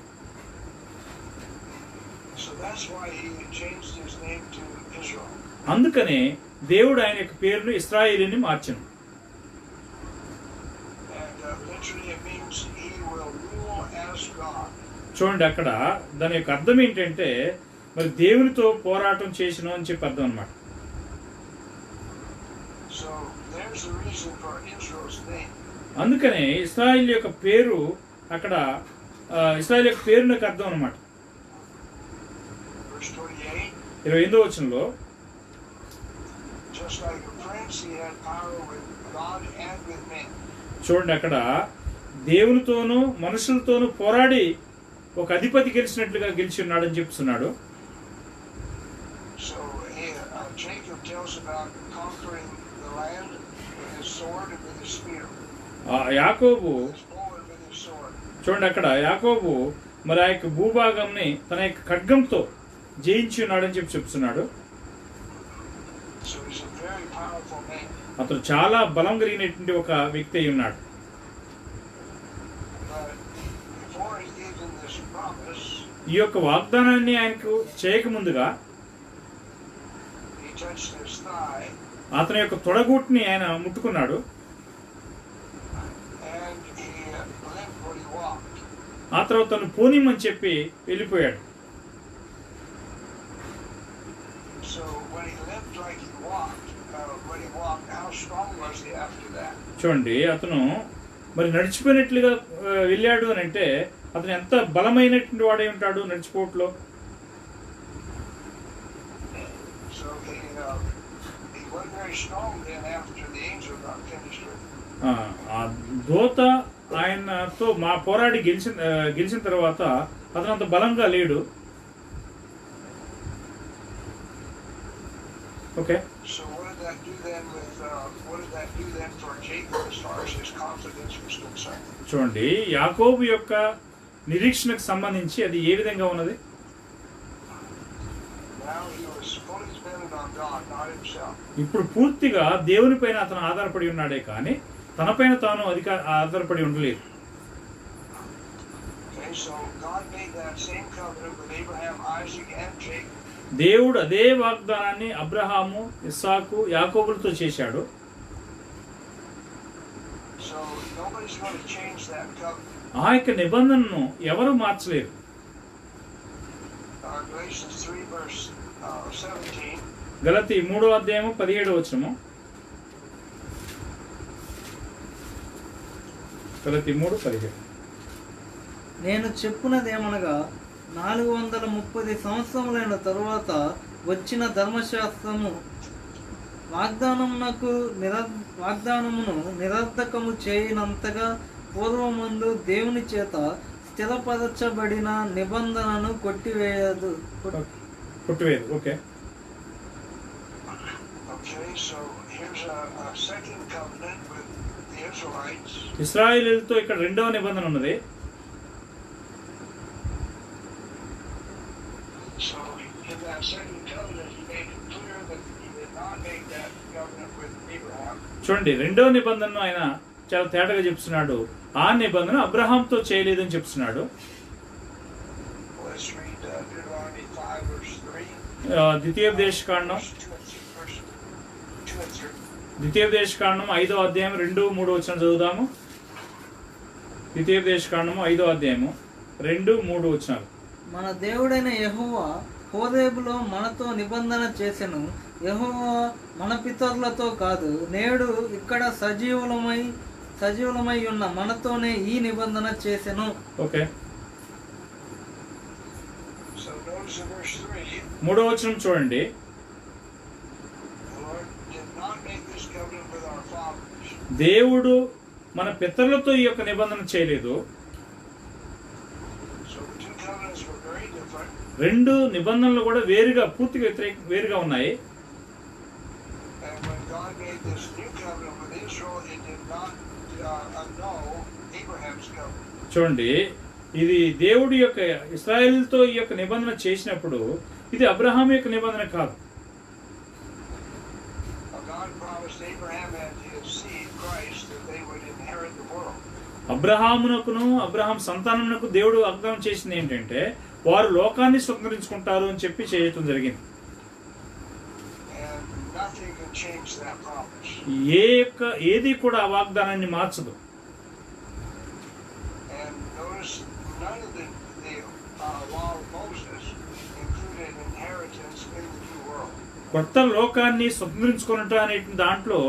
[SPEAKER 1] అందుకనే దేవుడు ఆయన యొక్క పేరును ఇశ్రాయేలుని మార్చెను. చూడండి అక్కడ దాని యొక్క అర్థం ఏంటంటే మరి దేవునితో పోరాటం చేసిన అని చెప్పి అర్థం అన్నమాట. అందుకనే ఇశ్రాయేల్ యొక్క పేరు అక్కడ ఇశ్రాయేల్ యొక్క పేరు నాకు అర్థం అన్నమాట. 28వ వచనంలో చూడండి అక్కడ దేవునితోనూ మనుషులతోనూ పోరాడి ఒక అధిపతి గెలిచినట్లుగా గెలిచి ఉన్నాడని చెప్తున్నాడు. యాకోబు చూడండి అక్కడ యాకోబు మరి ఆ యొక్క భూభాగంని తన యొక్క ఖడ్గంతో జయించి ఉన్నాడని చెప్తున్నాడు. అతను చాలా బలం కలిగినటువంటి ఒక వ్యక్తి అయి ఉన్నాడు. ఈ యొక్క వాగ్దానాన్ని ఆయనకు చేయకముందుగా అతని యొక్క తొడగూటిని ఆయన ముట్టుకున్నాడు. ఆ తర్వాత తను పోనిమని చెప్పి వెళ్ళిపోయాడు.
[SPEAKER 2] strong was he after that?
[SPEAKER 1] చూడండి, అతను మరి నడిచిపోయినట్లుగా వెళ్ళాడు అని అంటే అతను ఎంత బలమైనటువంటి వాడై ఉంటాడు నడిచిపోట్లో.
[SPEAKER 2] So he wasn't very strong then after the angel got finished with him.
[SPEAKER 1] ఆ దూత ఆయనతో మా పోరాడి గెలిచిన తర్వాత అతను అంత బలంగా లేడు. Okay,
[SPEAKER 2] So what did that do then for Jacob as far as his confidence was concerned?
[SPEAKER 1] చూడండి, యాకోబు యొక్క నిరీక్షణకు సంబంధించి అది ఏ విధంగా ఉన్నది?
[SPEAKER 2] Now he was fully dependent on God, not himself.
[SPEAKER 1] ఇప్పుడు పూర్తిగా దేవుని పైన అతను ఆధారపడి ఉన్నాడే కానీ తనపైన తాను ఆధారపడి ఉండలేదు.
[SPEAKER 2] Okay, so God made that same covenant with Abraham, Isaac, and Jacob.
[SPEAKER 1] దేవుడు అదే వాగ్దానాన్ని అబ్రహాము, ఇస్సాకు, యాకోబులతో చేశాడు.
[SPEAKER 2] So nobody's going to change that covenant.
[SPEAKER 1] ఆ యొక్క నిబంధనను ఎవరు మార్చలేరు.
[SPEAKER 2] Galatians 3 verse 17.
[SPEAKER 1] గలతీ 3వ అధ్యాయము 17వ వచనము. గలతీ 3:17.
[SPEAKER 3] నేను చెప్పున్నదేమనగా 430 సంవత్సరములైన తరువాత వచ్చిన ధర్మశాస్త్రము వాగ్దానమును నిరర్ధకము చేయనంతగా పూర్వమందు దేవుని చేత స్థిరపరచబడిన నిబంధనను కొట్టివేయదు.
[SPEAKER 1] Okay,
[SPEAKER 2] Okay, so here's a second covenant with the Israelites.
[SPEAKER 1] ఇశ్రాయేలీయులతో ఇక్కడ రెండవ నిబంధన ఉన్నది.
[SPEAKER 2] So in that second covenant, he made it clear that he did not make that covenant with Abraham.
[SPEAKER 1] చూడండి, రెండవ నిబంధనను ఆయన చాలా తేటగా చెప్తున్నాడు. ఆ నిబంధన అబ్రహాంతో చేయలేదని చెప్తున్నాడు.
[SPEAKER 2] Let's read Deuteronomy 5 verse 3.
[SPEAKER 1] ద్వితీయోపదేశకాండం 5వ అధ్యాయం 2-3 వచనం చదువుదాము. ద్వితీయోపదేశకాండము 5వ అధ్యాయము 2-3 వచనాలు.
[SPEAKER 3] మన దేవుడైన యెహోవా హోరేబులో మనతో నిబంధన చేసెను. యెహోవా మన పితరులతో కాదు, నేడు ఇక్కడ సజీవులమై ఉన్న మనతోనే ఈ నిబంధన చేసెను.
[SPEAKER 1] Okay,
[SPEAKER 2] So notice in verse 3,
[SPEAKER 1] 3వ వచనం చూడండి.
[SPEAKER 2] the Lord did not make this covenant with our fathers.
[SPEAKER 1] దేవుడు మన పితరులతో ఈ యొక్క నిబంధన చేయలేదు.
[SPEAKER 2] So the two covenants were very different.
[SPEAKER 1] రెండు నిబంధనలు కూడా పూర్తిగా వేరుగా ఉన్నాయి.
[SPEAKER 2] And when God made this new covenant with Israel, it did not annul Abraham's covenant.
[SPEAKER 1] చూడండి, ఇది దేవుడి యొక్క ఇశ్రాయేలుతో ఈ యొక్క నిబంధన చేసినప్పుడు ఇది అబ్రహాం యొక్క నిబంధన కాదు.
[SPEAKER 2] God promised Abraham and his seed, Christ, that they would inherit the world.
[SPEAKER 1] Abraham సంతానమునకు దేవుడు వాగ్దానం చేసింది ఏంటంటే వారు లోకాన్ని స్వతంత్రించుకుంటారు అని చెప్పి చేయటం జరిగింది.
[SPEAKER 2] And nothing can change that promise.
[SPEAKER 1] ఏది కూడా ఆ వాగ్దానాన్ని మార్చదు.
[SPEAKER 2] And notice none of the law of Moses included inheritance in the new world.
[SPEAKER 1] కొత్త లోకాన్ని స్వతంత్రించుకున్నట్టు అనే దాంట్లో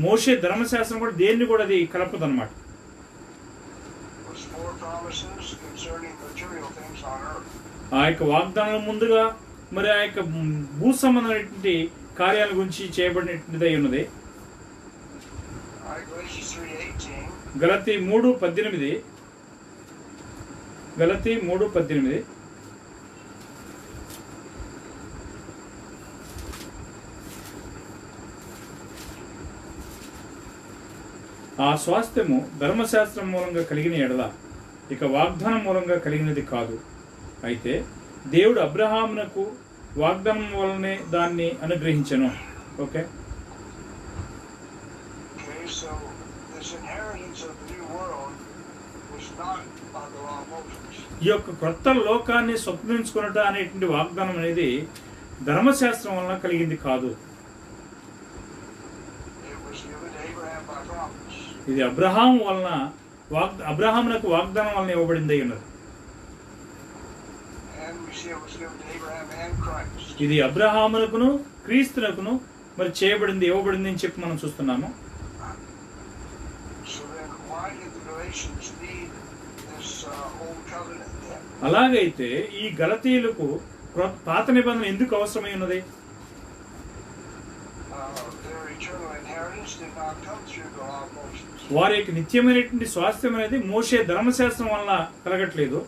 [SPEAKER 1] మోషే ధర్మశాస్త్రం కూడా దేన్ని కూడా అది కలపదన్నమాట. ఆ యొక్క వాగ్దానం ముందుగా మరి ఆ యొక్క భూ సంబంధమైనటువంటి కార్యాల గురించి చేయబడినటువంటిదై ఉన్నది. గలతీ 3:18. గలతీ 3:18. ఆ స్వాస్థ్యము ధర్మశాస్త్రం మూలంగా కలిగిన ఎడల ఇక వాగ్దానం మూలంగా కలిగినది కాదు. అయితే దేవుడు అబ్రహామునకు వాగ్దానం వలనే దాన్ని అనుగ్రహించెను. ఓకే, ఈ యొక్క కొత్త లోకాన్ని స్వతంత్రించుకున్నట అనేటువంటి వాగ్దానం అనేది ధర్మశాస్త్రం వలన కలిగింది కాదు. ఇది అబ్రహామునకు వాగ్దానం వలన ఇవ్వబడింది ఉన్నది. ఇది అబ్రహామునకును క్రీస్తునకును మరి చేయబడింది, ఇవ్వబడింది అని చెప్పి మనం చూస్తున్నాము.
[SPEAKER 2] So then, why did the Galatians need this old covenant then?
[SPEAKER 1] అలాగైతే ఈ గలతీయులకు పాత నిబంధన ఎందుకు అవసరమై ఉన్నది?
[SPEAKER 2] Their eternal inheritance did not come through the law of Moses.
[SPEAKER 1] వారి యొక్క నిత్యమైనటువంటి స్వాస్థ్యం అనేది మోషే ధర్మశాస్త్రం వల్ల కలగట్లేదు.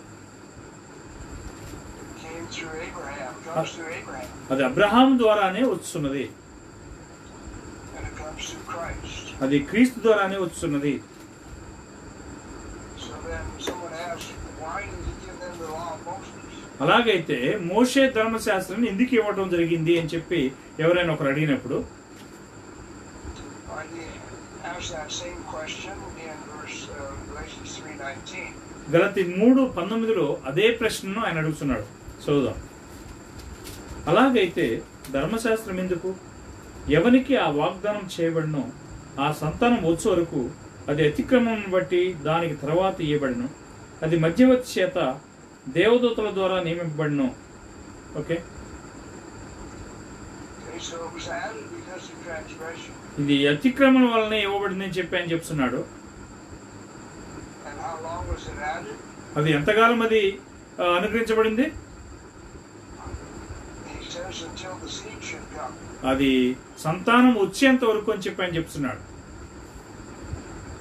[SPEAKER 2] It came through Abraham, comes through Abraham,
[SPEAKER 1] అది అబ్రహాం ద్వారానే వస్తున్నది.
[SPEAKER 2] and it comes through Christ.
[SPEAKER 1] అది క్రీస్తు ద్వారానే వస్తున్నది.
[SPEAKER 2] So then someone asks, why did he give them the law of Moses?
[SPEAKER 1] అలాగైతే మోషే ధర్మశాస్త్రాన్ని ఎందుకు ఇవ్వడం జరిగింది అని చెప్పి ఎవరైనా ఒకరు అడిగినప్పుడు
[SPEAKER 2] Why did he ask that same question in Galatians 3:19?
[SPEAKER 1] గలతీ 3:19 అదే ప్రశ్నను ఆయన అడుగుతున్నాడు. చదువుదాం. అలాగైతే ధర్మశాస్త్రం ఎందుకు? ఎవరికి ఆ వాగ్దానం చేయబడినో ఆ సంతానం వచ్చే వరకు అది అతిక్రమం బట్టి దానికి తర్వాత ఇవ్వబడిను. అది మధ్యవర్తి చేత దేవదూతల ద్వారా నియమింపబడిను. Okay,
[SPEAKER 2] Okay, so it was added because of transgression.
[SPEAKER 1] ఇది అతిక్రమం వలనే ఇవ్వబడింది అని చెప్పి ఆయన చెప్తున్నాడు.
[SPEAKER 2] And how long was it added?
[SPEAKER 1] అది ఎంతకాలం అది అనుగ్రహించబడింది?
[SPEAKER 2] He says until the seed should come.
[SPEAKER 1] అది సంతానం వచ్చేంత వరకు అని చెప్పి ఆయన చెప్తున్నాడు.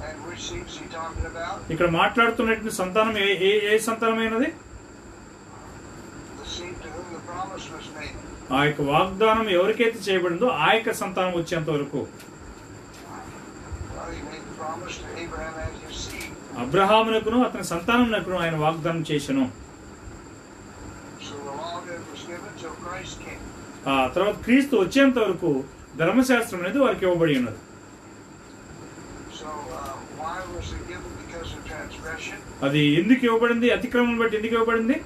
[SPEAKER 2] And which seed is he talking about?
[SPEAKER 1] ఇక్కడ మాట్లాడుతున్నటువంటి సంతానం ఏ సంతానమైనది?
[SPEAKER 2] The seed to whom the promise was made.
[SPEAKER 1] ఆ యొక్క వాగ్దానం ఎవరికైతే చేయబడిందో ఆ యొక్క సంతానం వచ్చేంత వరకు.
[SPEAKER 2] Well, he made the promise to Abraham and his seed.
[SPEAKER 1] అబ్రహామునకును అతని సంతానమునకును ఆయన వాగ్దానం చేసెను.
[SPEAKER 2] So the law that was given till Christ came.
[SPEAKER 1] ఆ తర్వాత క్రీస్తు వచ్చేంత వరకు ధర్మశాస్త్రం అనేది వారికి ఇవ్వబడి ఉన్నది.
[SPEAKER 2] So why was it given? Because of transgression?
[SPEAKER 1] అది ఎందుకు ఇవ్వబడింది? అతిక్రమం బట్టి ఎందుకు ఇవ్వబడింది?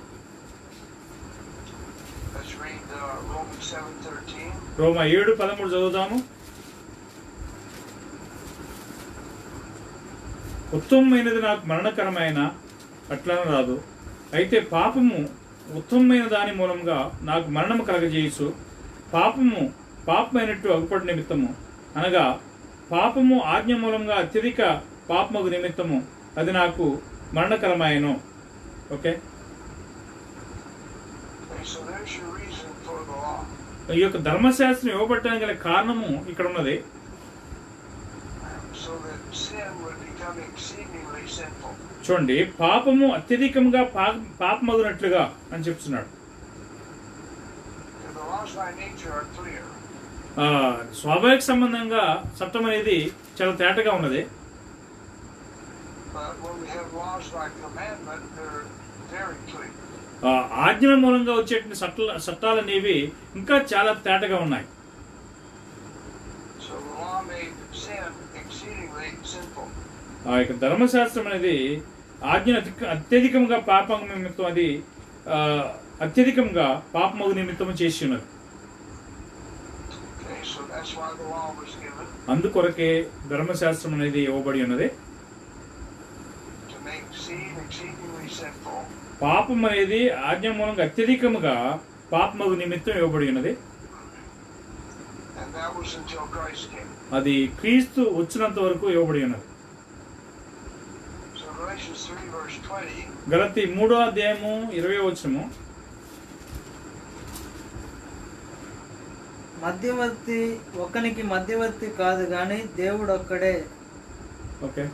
[SPEAKER 2] Let's read Romans 7:13.
[SPEAKER 1] రోమా 7:13 చదువుదాము. ఉత్తమమైనది నాకు మరణకరమైన అట్లను రాదు, అయితే పాపము ఉత్తమమైన దాని మూలంగా నాకు మరణము కలగజేయచ్చు. పాపమైనట్టు అగుపడి నిమిత్తము, అనగా పాపము ఆజ్ఞ మూలంగా అత్యధిక పాపమగు నిమిత్తము అది నాకు మరణకరమాయను. Okay,
[SPEAKER 2] Okay, so there's your reason for the law.
[SPEAKER 1] ఈ యొక్క ధర్మశాస్త్రం ఇవ్వబడటానికి గల కారణము ఇక్కడ ఉన్నది.
[SPEAKER 2] So that sin would become exceedingly sinful.
[SPEAKER 1] చూడండి, పాపము అత్యధికంగా పాపమగునట్లుగా అని చెప్తున్నాడు.
[SPEAKER 2] And the laws by nature are clear.
[SPEAKER 1] స్వాభావిక సంబంధంగా చట్టం అనేది చాలా తేటగా ఉన్నది.
[SPEAKER 2] But when we have laws by commandment, they're very clear.
[SPEAKER 1] ఆజ్ఞల మూలంగా వచ్చేటువంటి చట్టాలు అనేవి ఇంకా చాలా తేటగా ఉన్నాయి.
[SPEAKER 2] So the law made sin exceedingly sinful.
[SPEAKER 1] ఆ యొక్క ధర్మశాస్త్రం అనేది ఆజ్ఞ అత్యధికంగా పాపం నిమిత్తం అది అత్యధికంగా పాపమగు నిమిత్తం చేసి ఉన్నది.
[SPEAKER 2] Okay, so that's why the law was given,
[SPEAKER 1] అందుకొరకే ధర్మశాస్త్రం అనేది ఇవ్వబడి ఉన్నది.
[SPEAKER 2] to make sin exceedingly sinful.
[SPEAKER 1] పాపం అనేది ఆజ్ఞ మూలంగా అత్యధికంగా పాపమగు నిమిత్తం ఇవ్వబడి ఉన్నది.
[SPEAKER 2] And that was until Christ came.
[SPEAKER 1] అది క్రీస్తు వచ్చినంత వరకు ఇవ్వబడి ఉన్నది.
[SPEAKER 2] So Galatians 3:20.
[SPEAKER 1] గలతీ 3:20
[SPEAKER 3] మధ్యవర్తి ఒకనికి మధ్యవర్తి కాదు గాని దేవుడు ఒక్కడే.
[SPEAKER 1] Okay,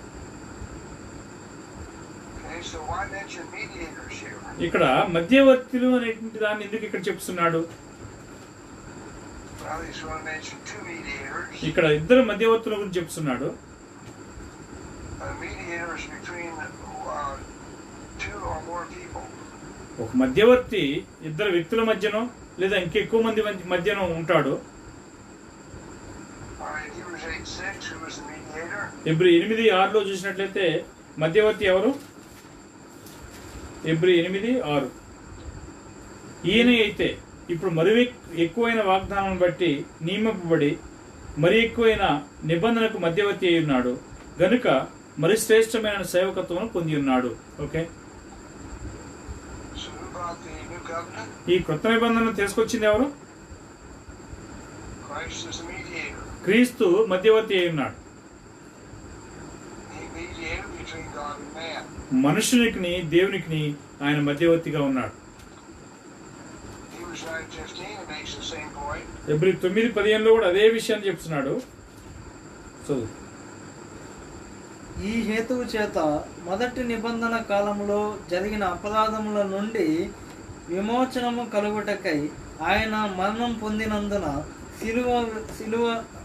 [SPEAKER 2] Okay, so why mention mediators here?
[SPEAKER 1] ఇక్కడ మధ్యవర్తులు అనేటువంటి దాన్ని ఎందుకు ఇక్కడ చెప్తున్నాడు?
[SPEAKER 2] Well, he's going to mention two mediators.
[SPEAKER 1] ఇక్కడ ఇద్దరు మధ్యవర్తుల గురించి చెప్తున్నాడు.
[SPEAKER 2] Mediators between two or more people.
[SPEAKER 1] ఒక మధ్యవర్తి ఇద్దరు వ్యక్తుల మధ్యనో లేదా ఇంకెక్కువ మంది మధ్యనో ఉంటాడు.
[SPEAKER 2] All right, Hebrews 8:6, who was the mediator?
[SPEAKER 1] ఎబ్రీ 8:6 చూసినట్లయితే మధ్యవర్తి ఎవరు? ఎబ్రీ 8:6 ఈయన అయితే ఇప్పుడు మరి ఎక్కువైన వాగ్దానం బట్టి నియమింపబడి మరి ఎక్కువైన నిబంధనకు మధ్యవర్తి అయి ఉన్నాడు గనుక మరి శ్రేష్టమైన సేవకత్వం పొంది ఉన్నాడు. Okay,
[SPEAKER 2] So who brought the new covenant?
[SPEAKER 1] ఈ కొత్త నిబంధన తీసుకొచ్చింది ఎవరు?
[SPEAKER 2] Christ is the mediator.
[SPEAKER 1] క్రీస్తు మధ్యవర్తి అయి ఉన్నాడు.
[SPEAKER 2] He mediated between God and man.
[SPEAKER 1] మనుషునికి దేవునికి ఆయన మధ్యవర్తిగా ఉన్నాడు.
[SPEAKER 2] Hebrews 9:15 makes the same point.
[SPEAKER 1] ఎబ్రీ 9:15 కూడా అదే విషయాన్ని చెప్తున్నాడు. చదువు.
[SPEAKER 3] ఈ హేతువు చేత మొదటి నిబంధన కాలంలో జరిగిన అపరాధముల నుండి విమోచనము కలుగుటకై ఆయన మరణం పొందినందున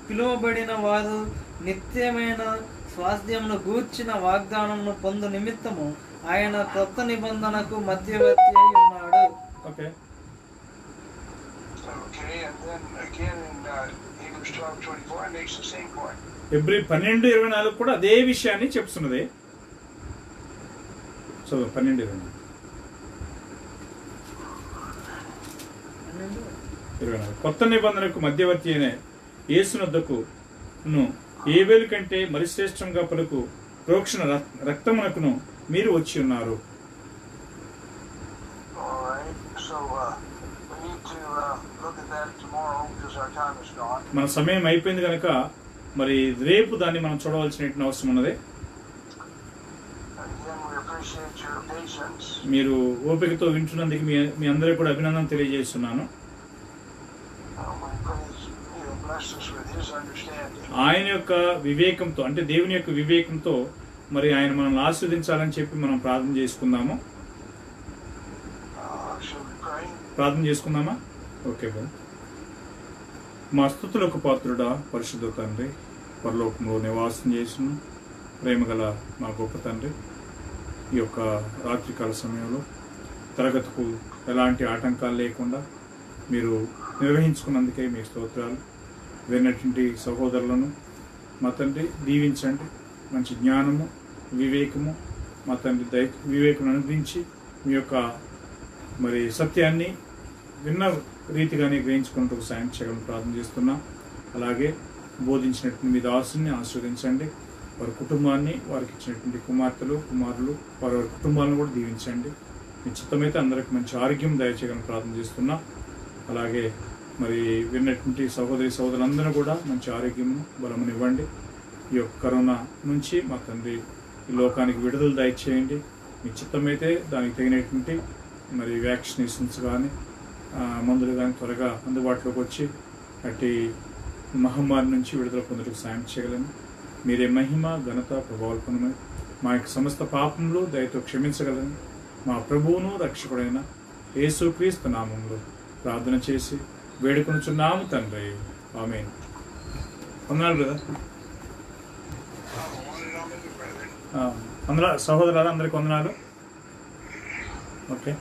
[SPEAKER 3] పిలువబడిన వారు నిత్యమైన స్వాస్థ్యమును గూర్చిన వాగ్దానమును పొందు నిమిత్తము ఆయన కొత్త నిబంధనకు మధ్యవర్తి అయి ఉన్నాడు.
[SPEAKER 2] Okay, and then again in Hebrews 12:24 it makes the same point.
[SPEAKER 1] ఎబ్రీ 12:24 కూడా అదే విషయాన్ని చెప్తున్నది. సో 12:24 కొత్త నిబంధనకు మధ్యవర్తి అయిన యేసునొద్దకు ఏబేలు కంటే మరి శ్రేష్టంగా పలుకు ప్రోక్షణ రక్తమునకును మీరు వచ్చి ఉన్నారు. మన సమయం అయిపోయింది కనుక మరి రేపు దాన్ని మనం చూడవలసిన అవసరం ఉన్నది. మీరు ఓపికతో వింటున్నందుకు మీ అందరికీ కూడా అభినందన తెలియజేస్తున్నాను. ఆయన యొక్క వివేకంతో అంటే దేవుని యొక్క వివేకంతో మరి ఆయన మనల్ని ఆస్వాదించాలని చెప్పి మనం ప్రార్థన చేసుకుందాము. ప్రార్థన చేసుకుందామా? Okay bye. మా స్తుతులకు పాత్రుడా పరిశుద్ధ తండ్రి, పరలోకంలో నివాసం చేసిన ప్రేమగల మా గొప్ప తండ్రి, ఈ యొక్క రాత్రికాల సమయంలో తరగతికు ఎలాంటి ఆటంకాలు లేకుండా మీరు నిర్వహించుకున్నందుకే మీ స్తోత్రాలు. విన్నటువంటి సహోదరులను మా తండ్రి దీవించండి. మంచి జ్ఞానము, వివేకము మా తండ్రి వివేకం అనుగ్రహించి మీ యొక్క మరి సత్యాన్ని విన్న రీతిగానే గ్రహించుకుంటూ సాయం చేయడం ప్రార్థన చేస్తున్నాం. అలాగే బోధించినటువంటి మీ దాసుని ఆశీర్వదించండి. వారి కుటుంబాన్ని, వారికి ఇచ్చినటువంటి కుమారులు వారి కుటుంబాలను కూడా దీవించండి. మీ చిత్తమైతే అందరికి మంచి ఆరోగ్యం దయచేయగలని ప్రార్థన చేస్తున్నాం. అలాగే మరి విన్నటువంటి సహోదరులందరూ కూడా మంచి ఆరోగ్యము బలమునివ్వండి. ఈ యొక్క కరోనా నుంచి మా తండ్రి ఈ లోకానికి విడుదల దయచేయండి. మీ చిత్తమైతే దానికి తగినటువంటి మరి వ్యాక్సినేషన్స్ కానీ మందులు కానీ త్వరగా అందుబాటులోకి వచ్చి అట్టి మహమ్మారి నుంచి విడుదల పొందడానికి సాయం చేయగలను. మీరే మహిమ, ఘనత, ప్రభావాల్పనమై మా యొక్క సమస్త పాపములు దయతో క్షమించగలను. మా ప్రభువును రక్షకుడైన యేసుక్రీస్తు నామములో ప్రార్థన చేసి వేడుకొనుచున్నాము తండ్రి. ఆమేన్. వందనాలు బ్రదర్. సహోదరులారా అందరికి వందనాలు. ఓకే.